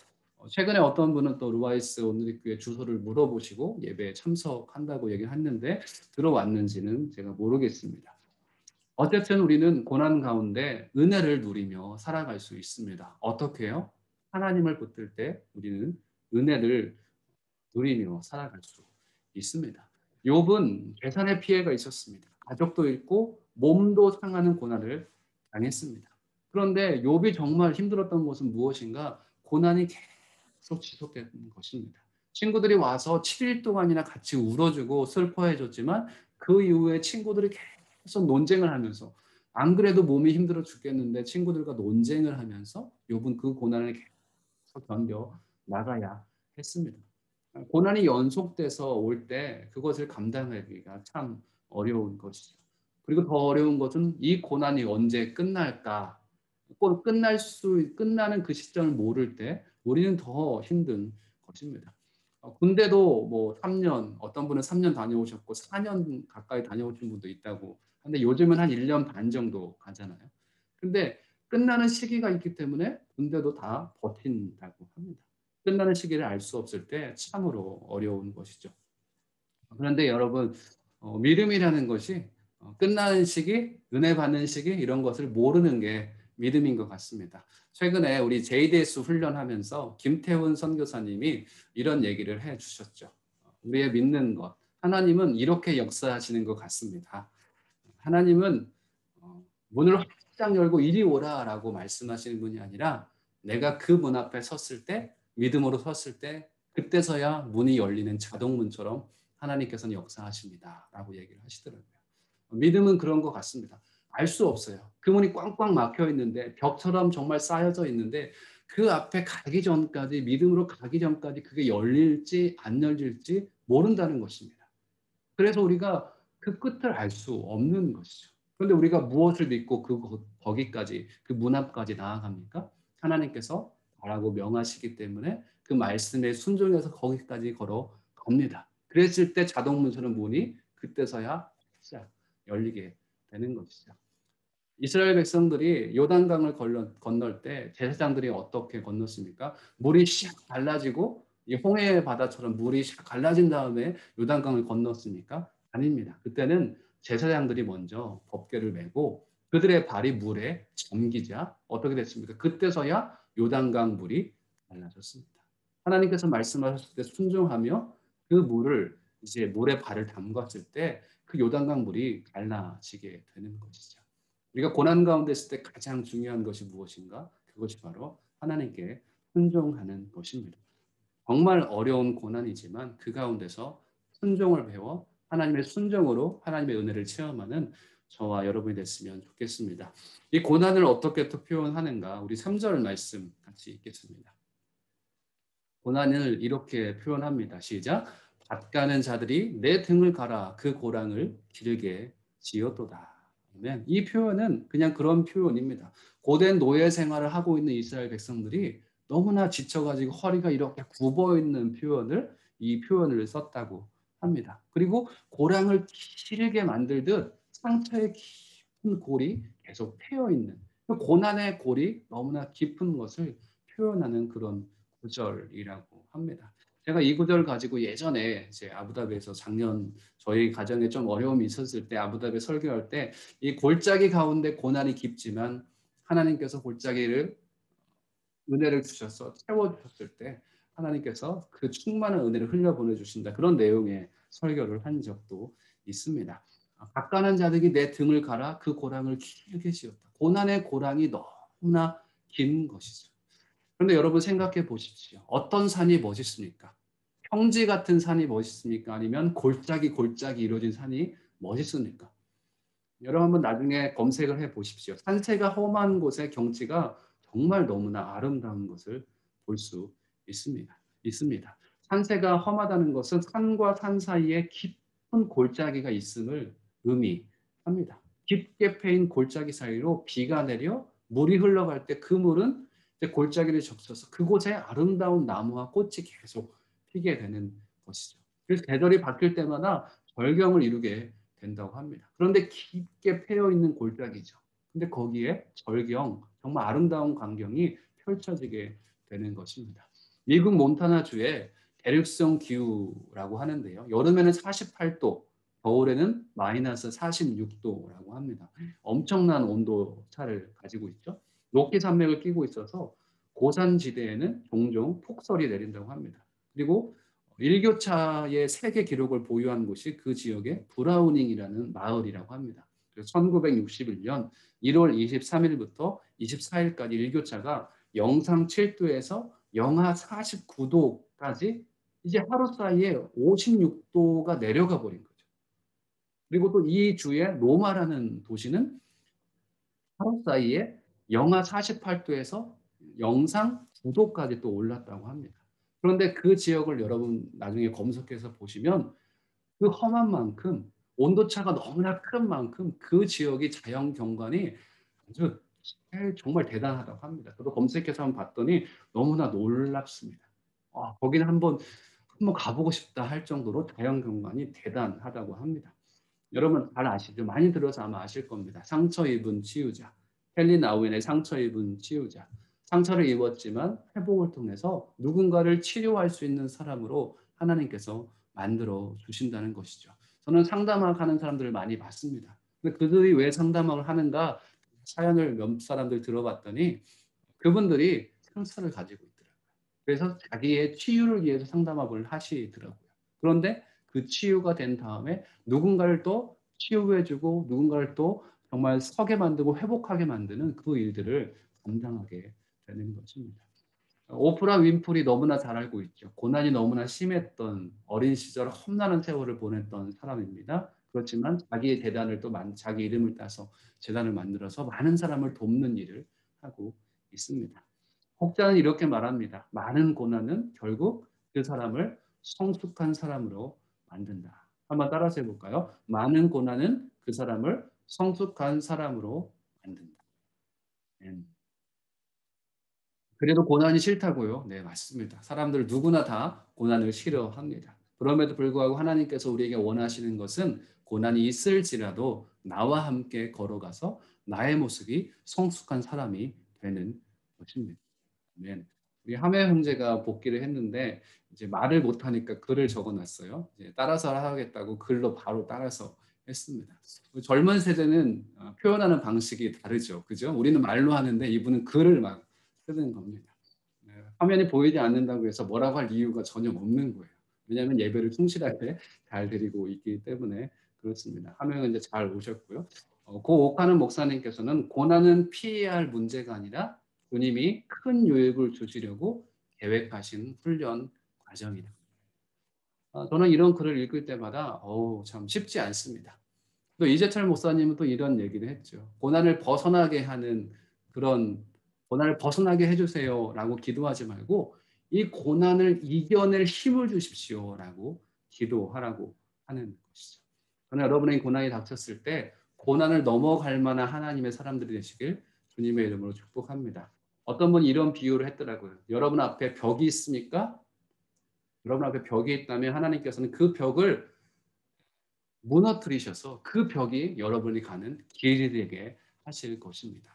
최근에 어떤 분은 또 루아이스 온누리교회 주소를 물어보시고 예배에 참석한다고 얘기를 했는데 들어왔는지는 제가 모르겠습니다. 어쨌든 우리는 고난 가운데 은혜를 누리며 살아갈 수 있습니다. 어떻게요? 하나님을 붙들 때 우리는 은혜를 누리며 살아갈 수 있습니다. 욥은 재산의 피해가 있었습니다. 가족도 잃고 몸도 상하는 고난을 당했습니다. 그런데 욥이 정말 힘들었던 것은 무엇인가? 고난이 계속 지속되는 것입니다. 친구들이 와서 7일 동안이나 같이 울어주고 슬퍼해 줬지만 그 이후에 친구들이 계속 논쟁을 하면서 안 그래도 몸이 힘들어 죽겠는데 친구들과 논쟁을 하면서 욥은 그 고난을 계속 견뎌 나가야 했습니다. 고난이 연속돼서 올 때 그것을 감당하기가 참 어려운 것이죠. 그리고 더 어려운 것은 이 고난이 언제 끝날까? 꼭 끝나는 그 시점을 모를 때 우리는 더 힘든 것입니다. 군대도 뭐 3년, 어떤 분은 3년 다녀오셨고 4년 가까이 다녀오신 분도 있다고 하는데 요즘은 한 1년 반 정도 가잖아요. 근데 끝나는 시기가 있기 때문에 군대도 다 버틴다고 합니다. 끝나는 시기를 알 수 없을 때 참으로 어려운 것이죠. 그런데 여러분, 믿음이라는 것이 끝나는 시기, 은혜 받는 시기 이런 것을 모르는 게 믿음인 것 같습니다. 최근에 우리 JDS 훈련하면서 김태훈 선교사님이 이런 얘기를 해 주셨죠. 우리의 믿는 것, 하나님은 이렇게 역사하시는 것 같습니다. 하나님은 문을 활짝 열고 이리 오라라고 말씀하시는 분이 아니라 내가 그 문 앞에 섰을 때 믿음으로 섰을 때 그때서야 문이 열리는 자동문처럼 하나님께서는 역사하십니다라고 얘기를 하시더라고요. 믿음은 그런 것 같습니다. 알 수 없어요. 그 문이 꽝꽝 막혀 있는데 벽처럼 정말 쌓여져 있는데 그 앞에 가기 전까지 믿음으로 가기 전까지 그게 열릴지 안 열릴지 모른다는 것입니다. 그래서 우리가 그 끝을 알 수 없는 것이죠. 그런데 우리가 무엇을 믿고 거기까지 그 문 앞까지 나아갑니까? 하나님께서 가라고 명하시기 때문에 그 말씀에 순종해서 거기까지 걸어갑니다. 그랬을 때 자동문처럼 문이 그때서야 쫙 열리게 되는 것이죠. 이스라엘 백성들이 요단강을 건널 때 제사장들이 어떻게 건넜습니까? 물이 샥 갈라지고 이 홍해 바다처럼 물이 샥 갈라진 다음에 요단강을 건넜습니까? 아닙니다. 그때는 제사장들이 먼저 법궤를 메고 그들의 발이 물에 잠기자 어떻게 됐습니까? 그때서야 요단강 물이 갈라졌습니다. 하나님께서 말씀하셨을 때 순종하며 그 물을 이제 물에 발을 담갔을 때 그 요단강 물이 갈라지게 되는 것이죠. 우리가 고난 가운데 있을 때 가장 중요한 것이 무엇인가? 그것이 바로 하나님께 순종하는 것입니다. 정말 어려운 고난이지만 그 가운데서 순종을 배워 하나님의 순종으로 하나님의 은혜를 체험하는 저와 여러분이 됐으면 좋겠습니다. 이 고난을 어떻게 또 표현하는가? 우리 3절 말씀 같이 읽겠습니다. 고난을 이렇게 표현합니다. 시작. 밭가는 자들이 내 등을 갈아 그 고랑을 기르게 지었도다. 아멘. 이 표현은 그냥 그런 표현입니다. 고된 노예 생활을 하고 있는 이스라엘 백성들이 너무나 지쳐가지고 허리가 이렇게 굽어 있는 이 표현을 썼다고 합니다. 그리고 고랑을 길게 만들듯 상처에 깊은 골이 계속 패여 있는 그 고난의 골이 너무나 깊은 것을 표현하는 그런 구절이라고 합니다. 제가 이 구절 가지고 예전에 이제 아부다비에서 작년 저희 가정에 좀 어려움이 있었을 때 아부다비 설교할 때 이 골짜기 가운데 고난이 깊지만 하나님께서 골짜기를 은혜를 주셔서 채워주셨을 때 하나님께서 그 충만한 은혜를 흘려 보내주신다. 그런 내용의 설교를 한 적도 있습니다. 갓가는 자들이 내 등을 갈아 그 고랑을 길게 지었다. 고난의 고랑이 너무나 긴 것이죠. 그런데 여러분 생각해 보십시오. 어떤 산이 멋있습니까? 평지 같은 산이 멋있습니까? 아니면 골짜기 이루어진 산이 멋있습니까? 여러분 한번 나중에 검색을 해 보십시오. 산세가 험한 곳의 경치가 정말 너무나 아름다운 것을 볼 수 있습니다. 산세가 험하다는 것은 산과 산 사이에 깊은 골짜기가 있음을 의미합니다. 깊게 패인 골짜기 사이로 비가 내려 물이 흘러갈 때 그 물은 이제 골짜기를 적셔서 그곳에 아름다운 나무와 꽃이 계속 피게 되는 것이죠. 그래서 계절이 바뀔 때마다 절경을 이루게 된다고 합니다. 그런데 깊게 패여 있는 골짜기죠. 근데 거기에 정말 아름다운 광경이 펼쳐지게 되는 것입니다. 미국 몬타나주의 대륙성 기후라고 하는데요. 여름에는 48도, 겨울에는 마이너스 46도라고 합니다. 엄청난 온도 차를 가지고 있죠. 로키 산맥을 끼고 있어서 고산지대에는 종종 폭설이 내린다고 합니다. 그리고 일교차의 세계 기록을 보유한 곳이 그 지역의 브라우닝이라는 마을이라고 합니다. 그래서 1961년 1월 23일부터 24일까지 일교차가 영상 7도에서 영하 49도까지 이제 하루 사이에 56도가 내려가 버린 거죠. 그리고 또 이 주에 로마라는 도시는 하루 사이에 영하 48도에서 영상 9도까지 또 올랐다고 합니다. 그런데 그 지역을 여러분 나중에 검색해서 보시면 그 험한 만큼 온도차가 너무나 큰 만큼 그 지역의 자연 경관이 아주 정말 대단하다고 합니다. 저도 검색해서 한번 봤더니 너무나 놀랍습니다. 거기는 한번 가보고 싶다 할 정도로 자연 경관이 대단하다고 합니다. 여러분 잘 아시죠? 많이 들어서 아마 아실 겁니다. 상처 입은 치유자. 헨리 나우엔의 상처 입은 치유자. 상처를 입었지만 회복을 통해서 누군가를 치료할 수 있는 사람으로 하나님께서 만들어 주신다는 것이죠. 저는 상담학 하는 사람들을 많이 봤습니다. 근데 그들이 왜 상담학을 하는가 사연을 몇 사람들 들어봤더니 그분들이 상처를 가지고 있더라고요. 그래서 자기의 치유를 위해서 상담학을 하시더라고요. 그런데 그 치유가 된 다음에 누군가를 또 치유해주고 누군가를 또 정말 서게 만들고 회복하게 만드는 그 일들을 감당하게 되는 것입니다. 오프라 윈프리 너무나 잘 알고 있죠. 고난이 너무나 심했던 어린 시절 험난한 세월을 보냈던 사람입니다. 그렇지만 자기의 재단을 또 자기 이름을 따서 재단을 만들어서 많은 사람을 돕는 일을 하고 있습니다. 혹자는 이렇게 말합니다. 많은 고난은 결국 그 사람을 성숙한 사람으로 만든다. 한번 따라서 해볼까요? 많은 고난은 그 사람을 성숙한 사람으로 만든다. 그래도 고난이 싫다고요? 네, 맞습니다. 사람들 누구나 다 고난을 싫어합니다. 그럼에도 불구하고 하나님께서 우리에게 원하시는 것은 고난이 있을지라도 나와 함께 걸어가서 나의 모습이 성숙한 사람이 되는 것입니다. 아멘. 우리 하매 형제가 복귀를 했는데 이제 말을 못하니까 글을 적어놨어요. 이제 따라서 하겠다고 글로 바로 따라서 했습니다. 젊은 세대는 표현하는 방식이 다르죠, 그죠? 우리는 말로 하는데 이분은 글을 막 쓰는 겁니다. 네, 화면이 보이지 않는다고 해서 뭐라고 할 이유가 전혀 없는 거예요. 왜냐하면 예배를 충실하게 잘 드리고 있기 때문에 그렇습니다. 화면은 이제 잘 오셨고요. 고 옥하는 목사님께서는 고난은 피해야 할 문제가 아니라 주님이 큰 유익을 주시려고 계획하신 훈련 과정이다. 저는 이런 글을 읽을 때마다 참 쉽지 않습니다. 또 이재철 목사님은 또 이런 얘기를 했죠. 고난을 벗어나게 하는 그런 고난을 벗어나게 해주세요라고 기도하지 말고 이 고난을 이겨낼 힘을 주십시오라고 기도하라고 하는 것이죠. 저는 여러분의 고난이 닥쳤을 때 고난을 넘어갈 만한 하나님의 사람들이 되시길 주님의 이름으로 축복합니다. 어떤 분이 이런 비유를 했더라고요. 여러분 앞에 벽이 있습니까? 여러분 앞에 벽이 있다면 하나님께서는 그 벽을 무너뜨리셔서 그 벽이 여러분이 가는 길이 되게 하실 것입니다.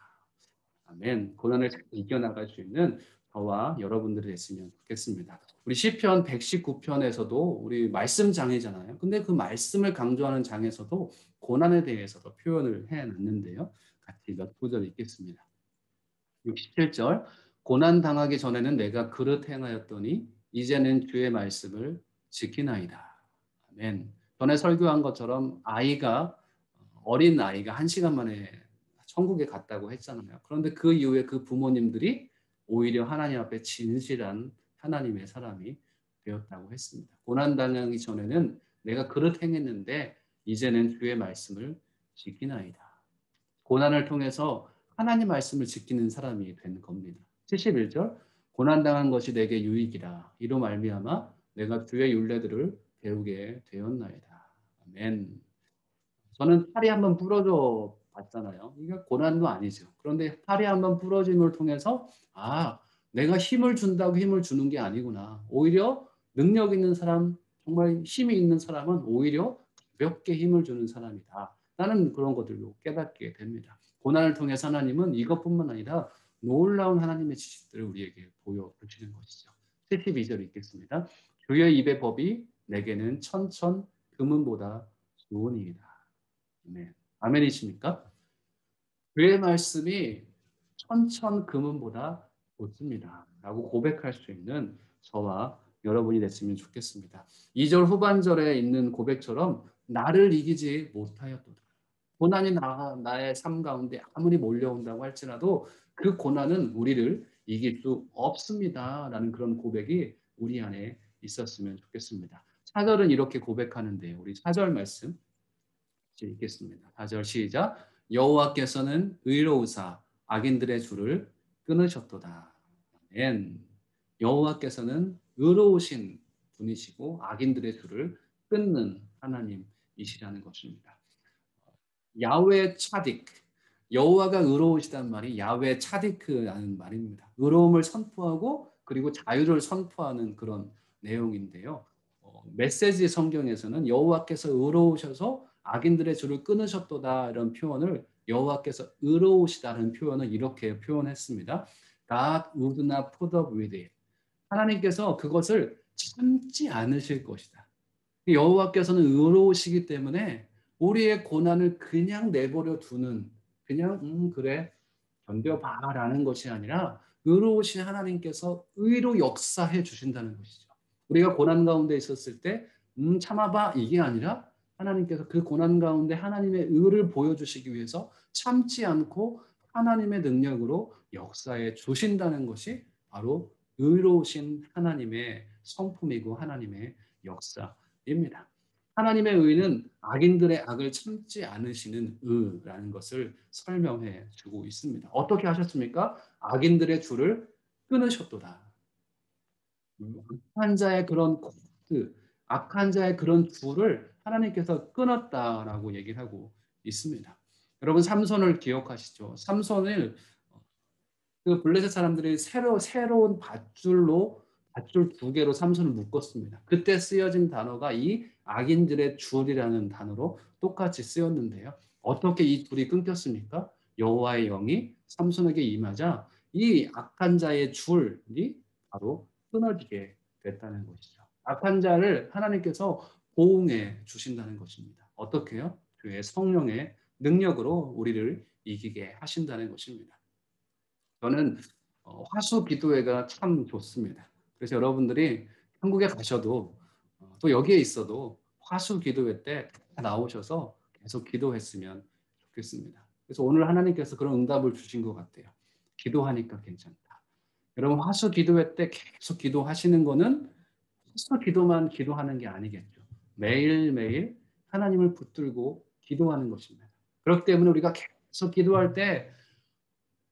아멘. 고난을 잘 이겨나갈 수 있는 저와 여러분들이 됐으면 좋겠습니다. 우리 시편 119편에서도 우리 말씀 장이잖아요. 근데 그 말씀을 강조하는 장에서도 고난에 대해서도 표현을 해놨는데요. 같이 몇 구절 읽겠습니다. 67절 고난 당하기 전에는 내가 그릇 행하였더니 이제는 주의 말씀을 지키나이다. 아멘. 전에 설교한 것처럼 어린 아이가 1시간 만에 천국에 갔다고 했잖아요. 그런데 그 이후에 그 부모님들이 오히려 하나님 앞에 진실한 하나님의 사람이 되었다고 했습니다. 고난 당하기 전에는 내가 그릇 행했는데 이제는 주의 말씀을 지키나이다. 고난을 통해서 하나님 말씀을 지키는 사람이 된 겁니다. 71절 고난당한 것이 내게 유익이라 이로 말미암아 내가 주의 율례들을 배우게 되었나이다. 아멘. 저는 팔이 한번 부러져 봤잖아요. 이게 고난도 아니죠. 그런데 팔이 한번 부러짐을 통해서 내가 힘을 준다고 힘을 주는 게 아니구나. 오히려 능력 있는 사람, 정말 힘이 있는 사람은 오히려 가볍게 힘을 주는 사람이다. 라는 그런 것들도 깨닫게 됩니다. 고난을 통해서 하나님은 이것뿐만 아니라 놀라운 하나님의 지식들을 우리에게 보여주시는 것이죠. 72절 읽겠습니다. 주의 입의 법이 내게는 천천 금은보다 좋으니이다. 아멘. 아멘이십니까? 그의 말씀이 천천 금은보다 좋습니다. 라고 고백할 수 있는 저와 여러분이 됐으면 좋겠습니다. 2절 후반절에 있는 고백처럼 나를 이기지 못하였도다. 고난이 나의 삶 가운데 아무리 몰려온다고 할지라도 그 고난은 우리를 이길 수 없습니다. 라는 그런 고백이 우리 안에 있었으면 좋겠습니다. 4절은 이렇게 고백하는데요. 우리 4절 말씀 읽겠습니다. 4절 시작. 여호와께서는 의로우사 악인들의 줄을 끊으셨도다. 아멘. 여호와께서는 의로우신 분이시고 악인들의 줄을 끊는 하나님이시라는 것입니다. 야훼 차딕, 여호와가 의로우시단 말이 야훼 차디크라는 말입니다. 의로움을 선포하고 그리고 자유를 선포하는 그런 내용인데요. 메시지 성경에서는 여호와께서 의로우셔서 악인들의 줄을 끊으셨도다 이런 표현을 여호와께서 의로우시다는 표현을 이렇게 표현했습니다. God would not put up with it. 하나님께서 그것을 참지 않으실 것이다. 여호와께서는 의로우시기 때문에 우리의 고난을 그냥 내버려 두는 그냥 그래 견뎌봐라는 것이 아니라 의로우신 하나님께서 의로 역사해 주신다는 것이죠. 우리가 고난 가운데 있었을 때 참아봐 이게 아니라 하나님께서 그 고난 가운데 하나님의 의를 보여주시기 위해서 참지 않고 하나님의 능력으로 역사해 주신다는 것이 바로 의로우신 하나님의 성품이고 하나님의 역사입니다. 하나님의 의는 악인들의 악을 참지 않으시는 의라는 것을 설명해 주고 있습니다. 어떻게 하셨습니까? 악인들의 줄을 끊으셨도다. 악한 자의 그런 코드, 악한 자의 그런 줄을 하나님께서 끊었다라고 얘기를 하고 있습니다. 여러분 삼손을 기억하시죠? 삼손을 그 블레셋 사람들이 새로운 밧줄 2개로 삼손을 묶었습니다. 그때 쓰여진 단어가 이 악인들의 줄이라는 단어로 똑같이 쓰였는데요. 어떻게 이 줄이 끊겼습니까? 여호와의 영이 삼손에게 임하자 이 악한 자의 줄이 바로 끊어지게 됐다는 것이죠. 악한 자를 하나님께서 보응해 주신다는 것입니다. 어떻게요? 그의 성령의 능력으로 우리를 이기게 하신다는 것입니다. 저는 화수 기도회가 참 좋습니다. 그래서 여러분들이 한국에 가셔도 또 여기에 있어도 화수 기도회 때 나오셔서 계속 기도했으면 좋겠습니다. 그래서 오늘 하나님께서 그런 응답을 주신 것 같아요. 기도하니까 괜찮다. 여러분 화수 기도회 때 계속 기도하시는 거는 화수 기도만 기도하는 게 아니겠죠. 매일매일 하나님을 붙들고 기도하는 것입니다. 그렇기 때문에 우리가 계속 기도할 때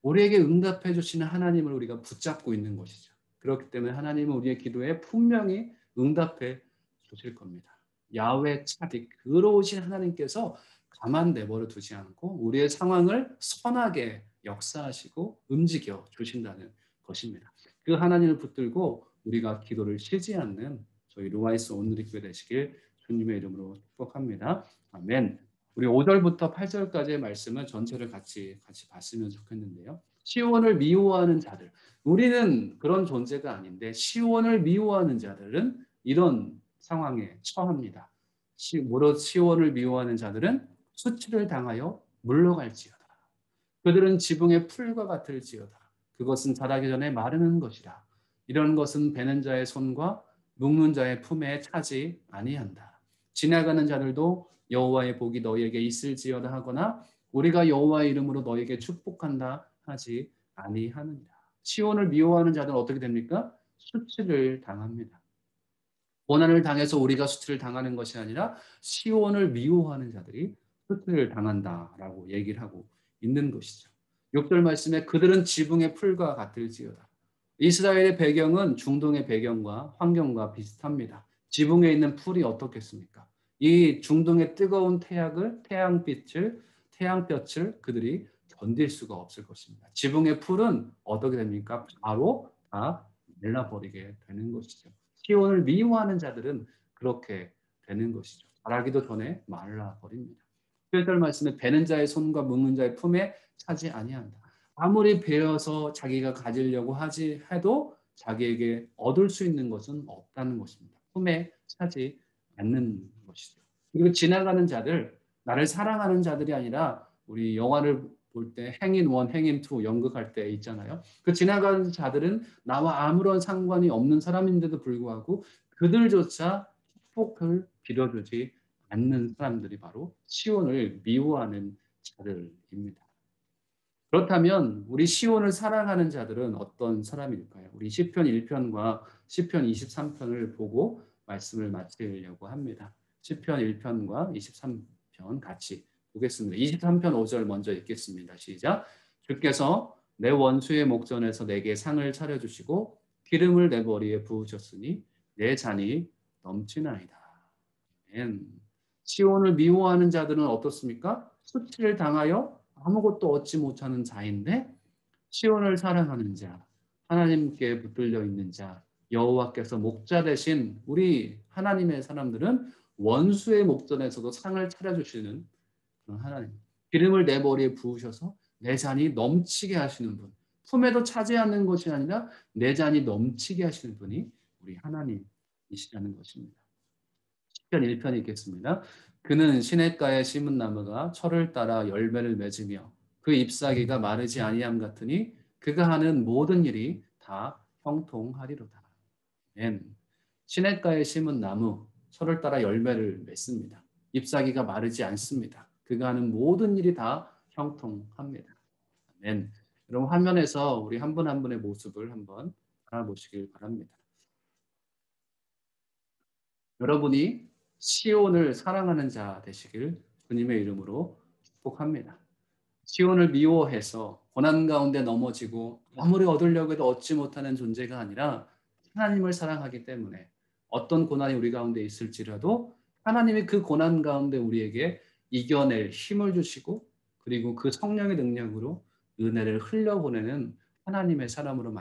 우리에게 응답해 주시는 하나님을 우리가 붙잡고 있는 것이죠. 그렇기 때문에 하나님은 우리의 기도에 분명히 응답해 주실 겁니다. 야훼 차딕, 의로우신 하나님께서 가만 내버려 두지 않고 우리의 상황을 선하게 역사하시고 움직여 주신다는 것입니다. 그 하나님을 붙들고 우리가 기도를 쉬지 않는 저희 루아이스 온누리교회 되시길 주님의 이름으로 축복합니다. 아멘. 우리 5절부터 8절까지의 말씀은 전체를 같이 봤으면 좋겠는데요. 시온을 미워하는 자들, 우리는 그런 존재가 아닌데 시온을 미워하는 자들은 이런 상황에 처합니다. 시온을 미워하는 자들은 수치를 당하여 물러갈지어다. 그들은 지붕의 풀과 같을지어다. 그것은 자라기 전에 마르는 것이라. 이런 것은 베는 자의 손과 묶는 자의 품에 차지 아니한다. 지나가는 자들도 여호와의 복이 너희에게 있을지어다 하거나 우리가 여호와의 이름으로 너희에게 축복한다 하지 아니하느니라. 시온을 미워하는 자들은 어떻게 됩니까? 수치를 당합니다. 고난을 당해서 우리가 수치를 당하는 것이 아니라 시온을 미워하는 자들이 수치를 당한다라고 얘기를 하고 있는 것이죠. 6절 말씀에 그들은 지붕의 풀과 같을지어다. 이스라엘의 배경은 중동의 배경과 환경과 비슷합니다. 지붕에 있는 풀이 어떻겠습니까? 이 중동의 뜨거운 태양빛을 그들이 견딜 수가 없을 것입니다. 지붕의 풀은 어떻게 됩니까? 바로 다 말라버리게 되는 것이죠. 시온을 미워하는 자들은 그렇게 되는 것이죠. 자라기도 전에 말라버립니다. 7절 말씀에 베는 자의 손과 묶는 자의 품에 차지 아니한다. 아무리 베어서 자기가 가지려고 해도 자기에게 얻을 수 있는 것은 없다는 것입니다. 품에 차지 않는 것이죠. 그리고 지나가는 자들, 나를 사랑하는 자들이 아니라 우리 영화를 볼 때 행인 원, 행인 투 연극할 때 있잖아요. 그 지나가는 자들은 나와 아무런 상관이 없는 사람인데도 불구하고 그들조차 축복을 빌어주지 않는 사람들이 바로 시온을 미워하는 자들입니다. 그렇다면 우리 시온을 사랑하는 자들은 어떤 사람일까요? 우리 시편 1편과 시편 23편을 보고 말씀을 마치려고 합니다. 시편 1편과 23편 같이 보겠습니다. 23편 5절 먼저 읽겠습니다. 시작. 주께서 내 원수의 목전에서 내게 상을 차려주시고 기름을 내 머리에 부으셨으니 내 잔이 넘치나이다. 아멘. 시온을 미워하는 자들은 어떻습니까? 수치를 당하여 아무것도 얻지 못하는 자인데 시온을 사랑하는 자, 하나님께 붙들려 있는 자, 여호와께서 목자 되신 우리 하나님의 사람들은 원수의 목전에서도 상을 차려주시는 그런 하나님. 기름을 내 머리에 부으셔서 내 잔이 넘치게 하시는 분. 품에도 차지 않는 것이 아니라 내 잔이 넘치게 하시는 분이 우리 하나님이시라는 것입니다. 시편 1편 읽겠습니다. 그는 시냇가에 심은 나무가 철을 따라 열매를 맺으며 그 잎사귀가 마르지 아니함 같으니 그가 하는 모든 일이 다 형통하리로다. 아멘. 시냇가에 심은 나무 철을 따라 열매를 맺습니다. 잎사귀가 마르지 않습니다. 그가 하는 모든 일이 다 형통합니다. 아멘. 여러분 화면에서 우리 한 분 한 분의 모습을 한번 알아보시길 바랍니다. 여러분이 시온을 사랑하는 자 되시길 주님의 이름으로 축복합니다. 시온을 미워해서 고난 가운데 넘어지고 아무리 얻으려고 해도 얻지 못하는 존재가 아니라 하나님을 사랑하기 때문에 어떤 고난이 우리 가운데 있을지라도 하나님이 그 고난 가운데 우리에게 이겨낼 힘을 주시고 그리고 그 성령의 능력으로 은혜를 흘려보내는 하나님의 사람으로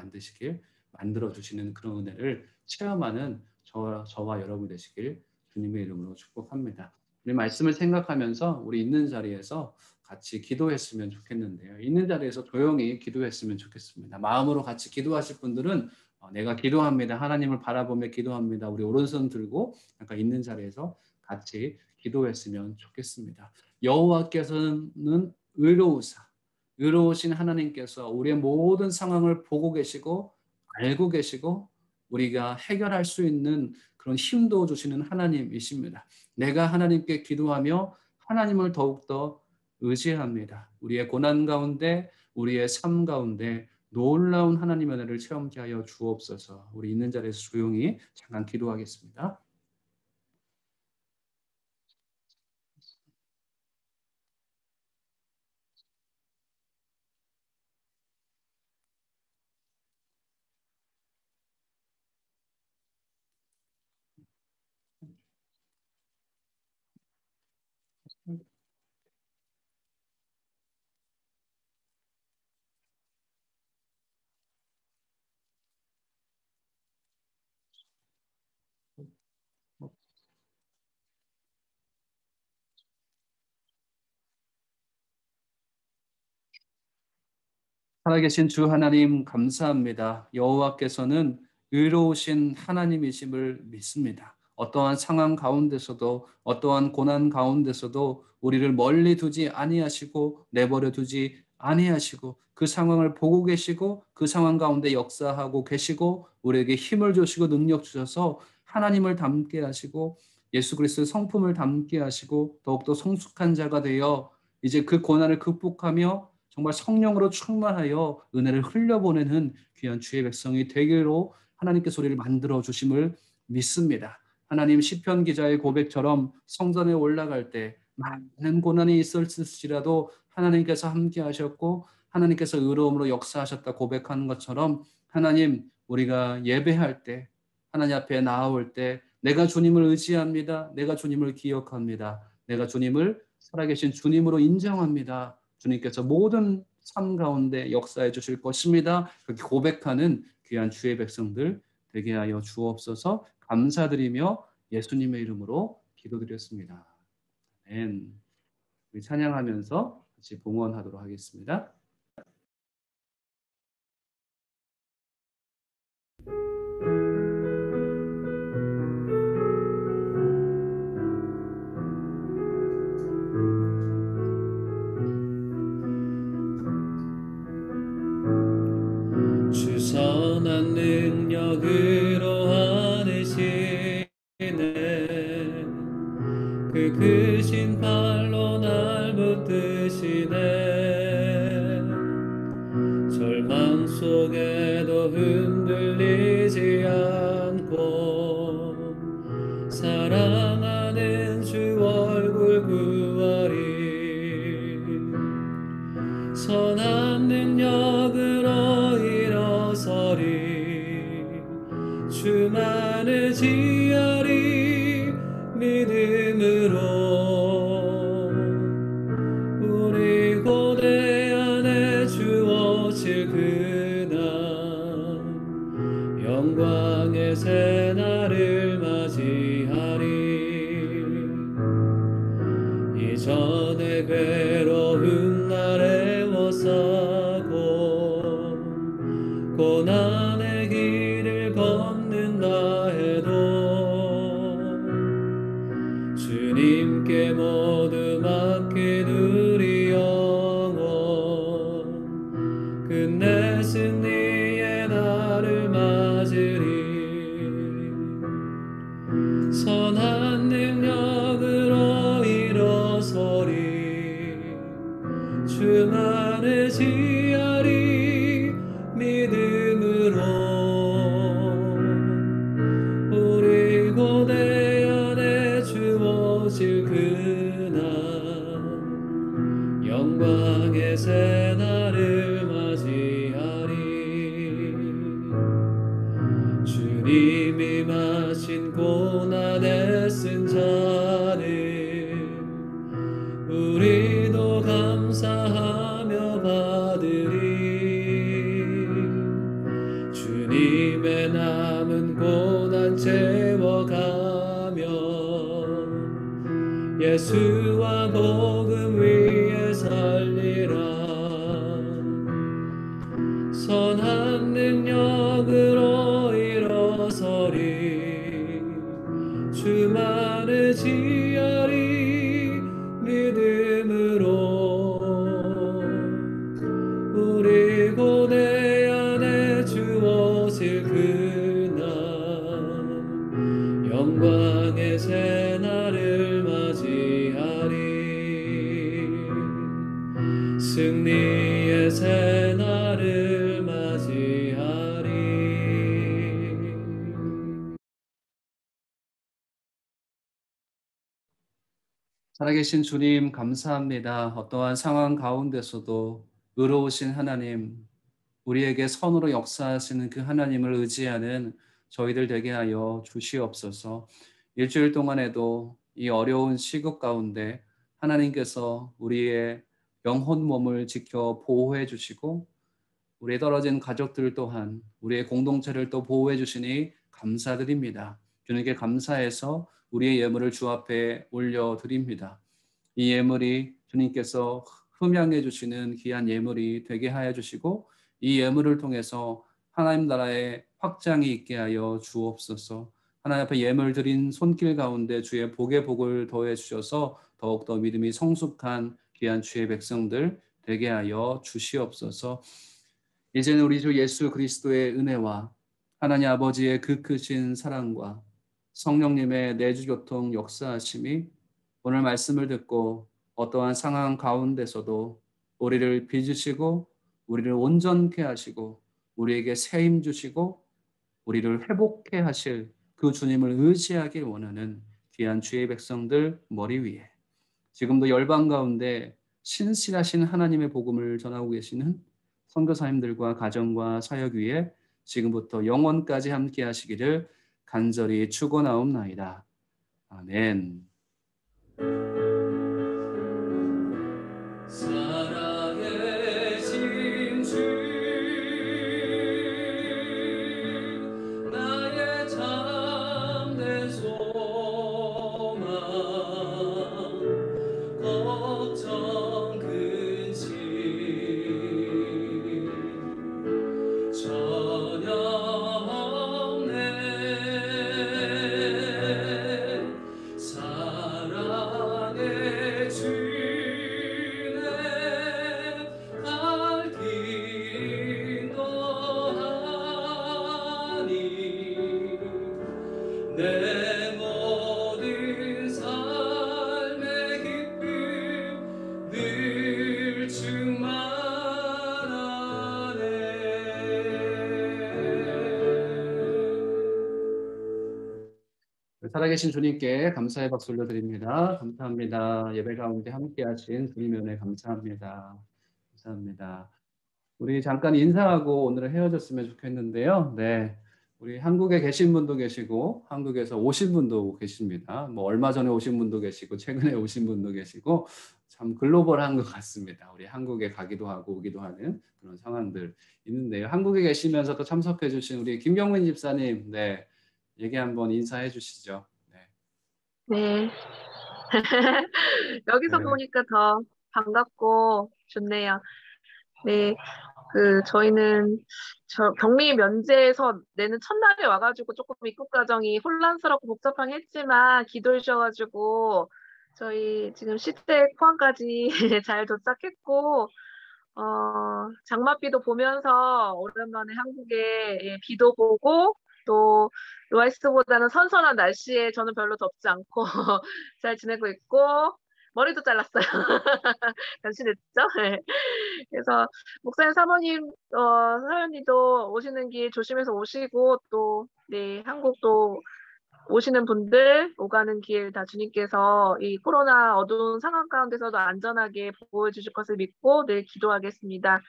만들어 주시는 그런 은혜를 체험하는 저와 여러분 되시길 주님의 이름으로 축복합니다. 우리 말씀을 생각하면서 우리 있는 자리에서 같이 기도했으면 좋겠는데요. 있는 자리에서 조용히 기도했으면 좋겠습니다. 마음으로 같이 기도하실 분들은 내가 기도합니다. 하나님을 바라보며 기도합니다. 우리 오른손 들고 약간 있는 자리에서 같이 기도했으면 좋겠습니다. 여호와께서는 의로우신 하나님께서 우리의 모든 상황을 보고 계시고 알고 계시고 우리가 해결할 수 있는 그런 힘도 주시는 하나님이십니다. 내가 하나님께 기도하며 하나님을 더욱더 의지합니다. 우리의 고난 가운데 우리의 삶 가운데 놀라운 하나님의 은혜를 체험케 하여 주옵소서. 우리 있는 자리에서 조용히 잠깐 기도하겠습니다. 살아계신 주 하나님 감사합니다. 여호와께서는 의로우신 하나님이심을 믿습니다. 어떠한 상황 가운데서도 어떠한 고난 가운데서도 우리를 멀리 두지 아니하시고 내버려 두지 아니하시고 그 상황을 보고 계시고 그 상황 가운데 역사하고 계시고 우리에게 힘을 주시고 능력 주셔서 하나님을 닮게 하시고 예수 그리스도의 성품을 닮게 하시고 더욱더 성숙한 자가 되어 이제 그 고난을 극복하며 정말 성령으로 충만하여 은혜를 흘려보내는 귀한 주의 백성이 되기로 하나님께서 우리를 만들어 주심을 믿습니다. 하나님 시편 기자의 고백처럼 성전에 올라갈 때 많은 고난이 있을지라도 하나님께서 함께 하셨고 하나님께서 의로움으로 역사하셨다 고백하는 것처럼 하나님 우리가 예배할 때 하나님 앞에 나아올 때 내가 주님을 의지합니다. 내가 주님을 기억합니다. 내가 주님을 살아계신 주님으로 인정합니다. 주님께서 모든 삶 가운데 역사해 주실 것입니다. 그렇게 고백하는 귀한 주의 백성들 되게 하여 주옵소서. 감사드리며 예수님의 이름으로 기도드렸습니다. 아멘. 우리 찬양하면서 같이 봉헌하도록 하겠습니다. 그 크신 팔로 날 붙드시네. 절망 속에도 흔들리지 않고 사랑하는 주 얼굴 구하리. 선한 능력으로 일어서리. 주만을 지하리. 믿음으로 우리 고대 안에 주어질 그날 영광의 새날을 맞이하리. 이전에 괴로운 날에 워싸고 고난의 길을 걷는다 해도 주님께 모두 맡긴 우리 영혼 끝내 승리의 날을 맞으리. 선한 능력으로 일어서리. 주만을 지하리. 믿음으로 우리 고대 안에 주어질 그날 영광의 새날을 맞이하리. 주님이 마신 고난에 쓴 잔을 우리도 감사하며 받으리. 주님의 남은 고난 채워가며 예수와 복음 위에 살리라. 선한 능력으로 일어서리. 주만을 지하리. 믿음으로 우리 고대 안에 주어질 그날 영광의 새날을 맞이하리. 승리의 새날을 맞이하리. 살아계신 주님 감사합니다. 어떠한 상황 가운데서도 의로우신 하나님, 우리에게 선으로 역사하시는 그 하나님을 의지하는 저희들 되게 하여 주시옵소서. 일주일 동안에도 이 어려운 시국 가운데 하나님께서 우리의 영혼 몸을 지켜 보호해 주시고 우리의 떨어진 가족들 또한 우리의 공동체를 또 보호해 주시니 감사드립니다. 주님께 감사해서 우리의 예물을 주 앞에 올려드립니다. 이 예물이 주님께서 흠양해 주시는 귀한 예물이 되게 하여 주시고 이 예물을 통해서 하나님 나라의 확장이 있게 하여 주옵소서. 하나님 앞에 예물 드린 손길 가운데 주의 복의 복을 더해 주셔서 더욱더 믿음이 성숙한 귀한 주의 백성들 되게 하여 주시옵소서. 이제는 우리 주 예수 그리스도의 은혜와 하나님 아버지의 그 크신 사랑과 성령님의 내주교통 역사하심이 오늘 말씀을 듣고 어떠한 상황 가운데서도 우리를 빚으시고 우리를 온전케 하시고 우리에게 새 힘 주시고 우리를 회복케 하실 그 주님을 의지하길 원하는 귀한 주의 백성들 머리 위에 지금도 열방 가운데 신실하신 하나님의 복음을 전하고 계시는 선교사님들과 가정과 사역 위에 지금부터 영원까지 함께 하시기를 간절히 축원하옵나이다. 아멘. 살아계신 주 나의 참된 소망 걱정 근심 전혀 없네. 살아계신 주님께 감사의 박수 올려드립니다. 감사합니다. 예배 가운데 함께하신 주님의 은혜 감사합니다. 감사합니다. 우리 잠깐 인사하고 오늘은 헤어졌으면 좋겠는데요. 네. 우리 한국에 계신 분도 계시고 한국에서 오신 분도 계십니다. 뭐 얼마 전에 오신 분도 계시고 최근에 오신 분도 계시고 참 글로벌한 것 같습니다. 우리 한국에 가기도 하고 오기도 하는 그런 상황들 있는데요. 한국에 계시면서 또 참석해 주신 우리 김경민 집사님, 네. 얘기 한번 인사해 주시죠. 네. 네. 여기서 네. 보니까 더 반갑고 좋네요. 네. 저희는 격리 면제에서 내는 첫날에 와가지고 조금 입국 과정이 혼란스럽고 복잡하긴 했지만 기도해 주셔가지고 저희 지금 시댁 포항까지 잘 도착했고, 장맛비도 보면서 오랜만에 한국에 비도 보고 또 루아이스보다는 선선한 날씨에 저는 별로 덥지 않고 잘 지내고 있고 머리도 잘랐어요. 변신했죠? 네. 그래서 목사님 사모님 사연이도 오시는 길 조심해서 오시고 또 네, 한국도 오시는 분들 오가는 길 다 주님께서 이 코로나 어두운 상황 가운데서도 안전하게 보호해 주실 것을 믿고 늘 기도하겠습니다.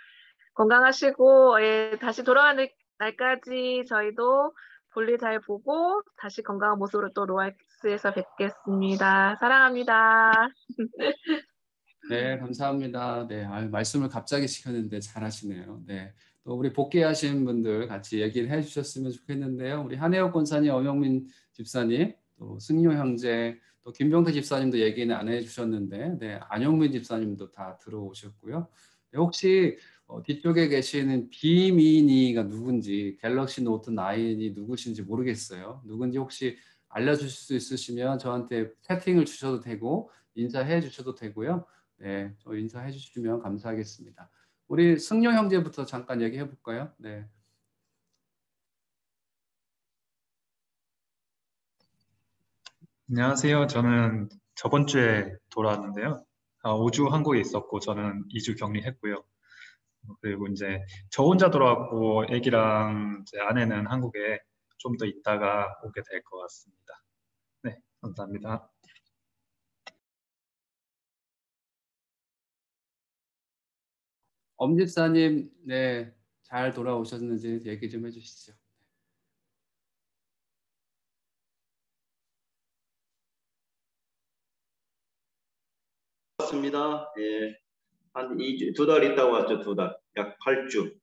건강하시고 다시 돌아가는 날까지 저희도 볼일 잘 보고 다시 건강한 모습으로 또 로아엑스에서 뵙겠습니다. 사랑합니다. 네, 감사합니다. 네, 말씀을 갑자기 시켰는데 잘하시네요. 네, 또 우리 복귀하신 분들 같이 얘기를 해주셨으면 좋겠는데요. 우리 한혜옥 권사님, 엄영민 집사님, 또 승효 형제, 또 김병태 집사님도 얘기는 안 해주셨는데, 네, 안영민 집사님도 다 들어오셨고요. 네, 혹시 뒤쪽에 계시는 비미니가 누군지, 갤럭시 노트 9이 누구신지 모르겠어요. 누군지 혹시 알려주실 수 있으시면 저한테 채팅을 주셔도 되고 인사해 주셔도 되고요. 네, 저 인사해 주시면 감사하겠습니다. 우리 승려 형제부터 잠깐 얘기해 볼까요? 네. 안녕하세요. 저는 저번 주에 돌아왔는데요. 5주 한국에 있었고 저는 2주 격리했고요. 그리고 이제 저 혼자 돌아왔고 아기랑 제 아내는 한국에 좀 더 있다가 오게 될 것 같습니다. 네, 감사합니다. 엄 집사님, 네, 잘 돌아오셨는지 얘기 좀 해주시죠. 맞습니다. 예, 한 2주, 2달 있다가 왔죠. 2달, 약 8주.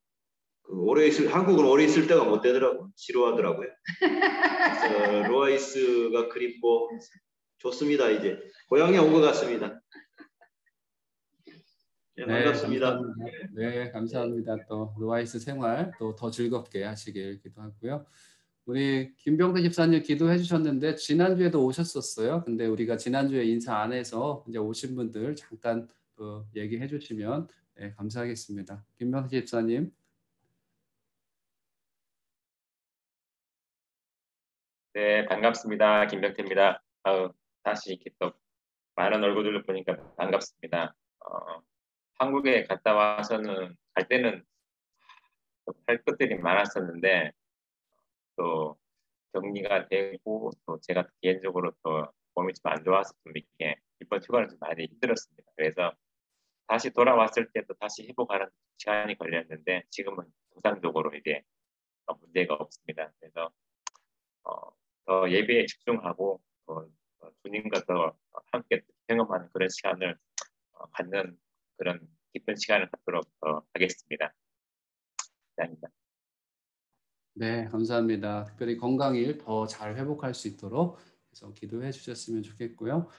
한국은 오래 있을 때가 못 되더라고. 지루하더라고요. 그래서 로아이스가 그립고 좋습니다. 이제 고향에 온 것 같습니다. 네, 반갑습니다. 감사합니다. 네, 감사합니다. 또 로아이스 생활 또 더 즐겁게 하시길 기도하고요. 우리 김병대 집사님 기도해 주셨는데 지난주에도 오셨었어요. 근데 우리가 지난주에 인사 안 해서 이제 오신 분들 잠깐 또 얘기해 주시면 네, 감사하겠습니다. 김병대 집사님. 네, 반갑습니다. 김병태입니다. 다시 이렇게 또 많은 얼굴들을 보니까 반갑습니다. 한국에 갔다 와서는 갈 때는 할 것들이 많았었는데 또 격리가 되고 또 제가 개인적으로 또 몸이 좀 안 좋아서 좀 이렇게 이번 휴가는 좀 많이 힘들었습니다. 그래서 다시 돌아왔을 때도 다시 회복하는 시간이 걸렸는데 지금은 정상적으로 이제 문제가 없습니다. 그래서 더 예배에 집중하고 주님과 더 함께 경험하는 그런 시간을 갖는 그런 기쁜 시간을 갖도록 하겠습니다. 감사합니다. 네, 감사합니다. 특별히 건강일 더 잘 회복할 수 있도록 계속 기도해 주셨으면 좋겠고요.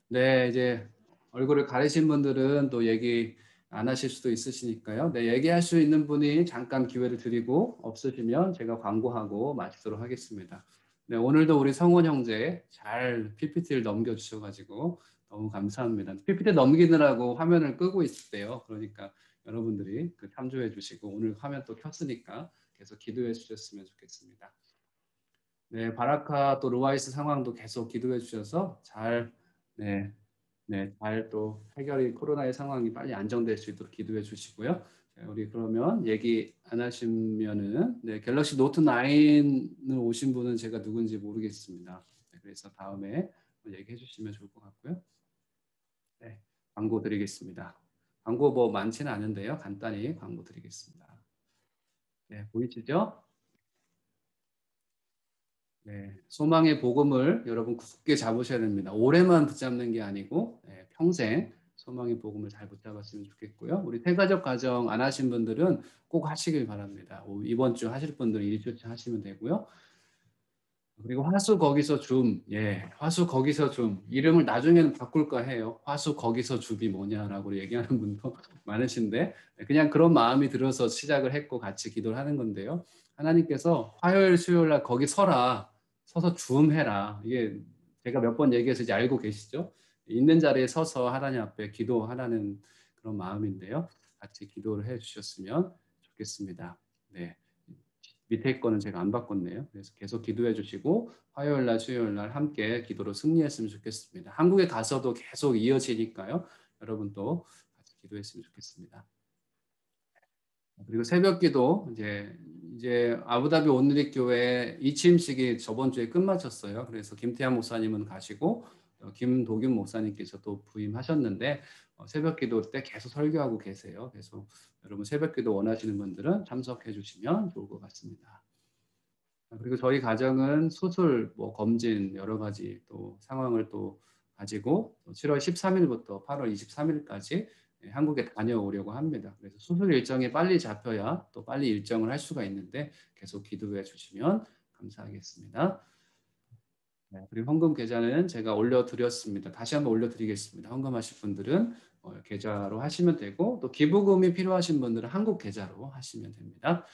네, 이제 얼굴을 가리신 분들은 또 얘기 안 하실 수도 있으시니까요. 네, 얘기할 수 있는 분이 잠깐 기회를 드리고 없으시면 제가 광고하고 마치도록 하겠습니다. 네, 오늘도 우리 성원 형제 잘 PPT를 넘겨주셔가지고 너무 감사합니다. PPT 넘기느라고 화면을 끄고 있었대요. 그러니까 여러분들이 참조해 주시고 오늘 화면 또 켰으니까 계속 기도해 주셨으면 좋겠습니다. 네, 바라카 또 루아이스 상황도 계속 기도해 주셔서 잘 또 해결이 코로나의 상황이 빨리 안정될 수 있도록 기도해 주시고요. 자, 우리 그러면 얘기 안 하시면은 갤럭시 노트 9을 오신 분은 제가 누군지 모르겠습니다. 그래서 다음에 얘기해 주시면 좋을 것 같고요. 네, 광고 드리겠습니다. 광고 뭐 많지는 않은데요. 간단히 광고 드리겠습니다. 네, 보이시죠? 네, 소망의 복음을 여러분 굳게 잡으셔야 됩니다. 올해만 붙잡는 게 아니고 평생 소망의 복음을 잘 붙잡았으면 좋겠고요. 우리 태가족 가정 안 하신 분들은 꼭 하시길 바랍니다. 이번 주 하실 분들은 일주일째 하시면 되고요. 그리고 화수 거기서 줌, 화수 거기서 줌 이름을 나중에는 바꿀까 해요. 화수 거기서 줌이 뭐냐라고 얘기하는 분도 많으신데 그냥 그런 마음이 들어서 시작을 했고 같이 기도를 하는 건데요. 하나님께서 화요일, 수요일 날 거기 서라, 서서 줌 해라. 이게 제가 몇 번 얘기해서 이제 알고 계시죠? 있는 자리에 서서 하나님 앞에 기도하라는 그런 마음인데요. 같이 기도를 해주셨으면 좋겠습니다. 네. 밑에 거는 제가 안 바꿨네요. 그래서 계속 기도해 주시고 화요일 날, 수요일 날 함께 기도로 승리했으면 좋겠습니다. 한국에 가서도 계속 이어지니까요. 여러분 또 같이 기도했으면 좋겠습니다. 그리고 새벽기도 이제 아부다비 온누리 교회 이침식이 저번 주에 끝마쳤어요. 그래서 김태환 목사님은 가시고 김도균 목사님께서 또 부임하셨는데 새벽기도 때 계속 설교하고 계세요. 그래서 여러분 새벽기도 원하시는 분들은 참석해 주시면 좋을 것 같습니다. 그리고 저희 가정은 수술, 검진 여러 가지 또 상황을 또 가지고 7월 13일부터 8월 23일까지 한국에 다녀오려고 합니다. 그래서 수술 일정이 빨리 잡혀야 또 빨리 일정을 할 수가 있는데 계속 기도해 주시면 감사하겠습니다. 네, 그리고 헌금 계좌는 제가 올려드렸습니다. 다시 한번 올려드리겠습니다. 헌금하실 분들은 계좌로 하시면 되고 또 기부금이 필요하신 분들은 한국 계좌로 하시면 됩니다.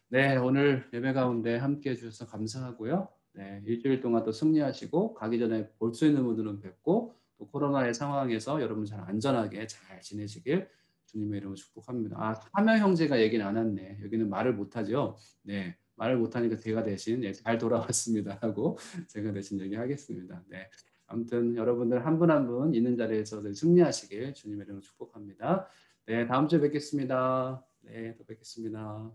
네, 오늘 예배 가운데 함께 해주셔서 감사하고요. 네, 일주일 동안 또 승리하시고 가기 전에 볼 수 있는 분들은 뵙고 또 코로나의 상황에서 여러분 잘 안전하게 잘 지내시길 주님의 이름으로 축복합니다. 사명 형제가 얘기는 안 왔네. 여기는 말을 못하죠. 네, 말을 못하니까 제가 대신 잘 돌아왔습니다 하고 제가 대신 얘기하겠습니다. 네, 아무튼 여러분들 한 분 한 분 있는 자리에서 승리하시길 주님의 이름으로 축복합니다. 네, 다음 주에 뵙겠습니다. 네, 또 뵙겠습니다.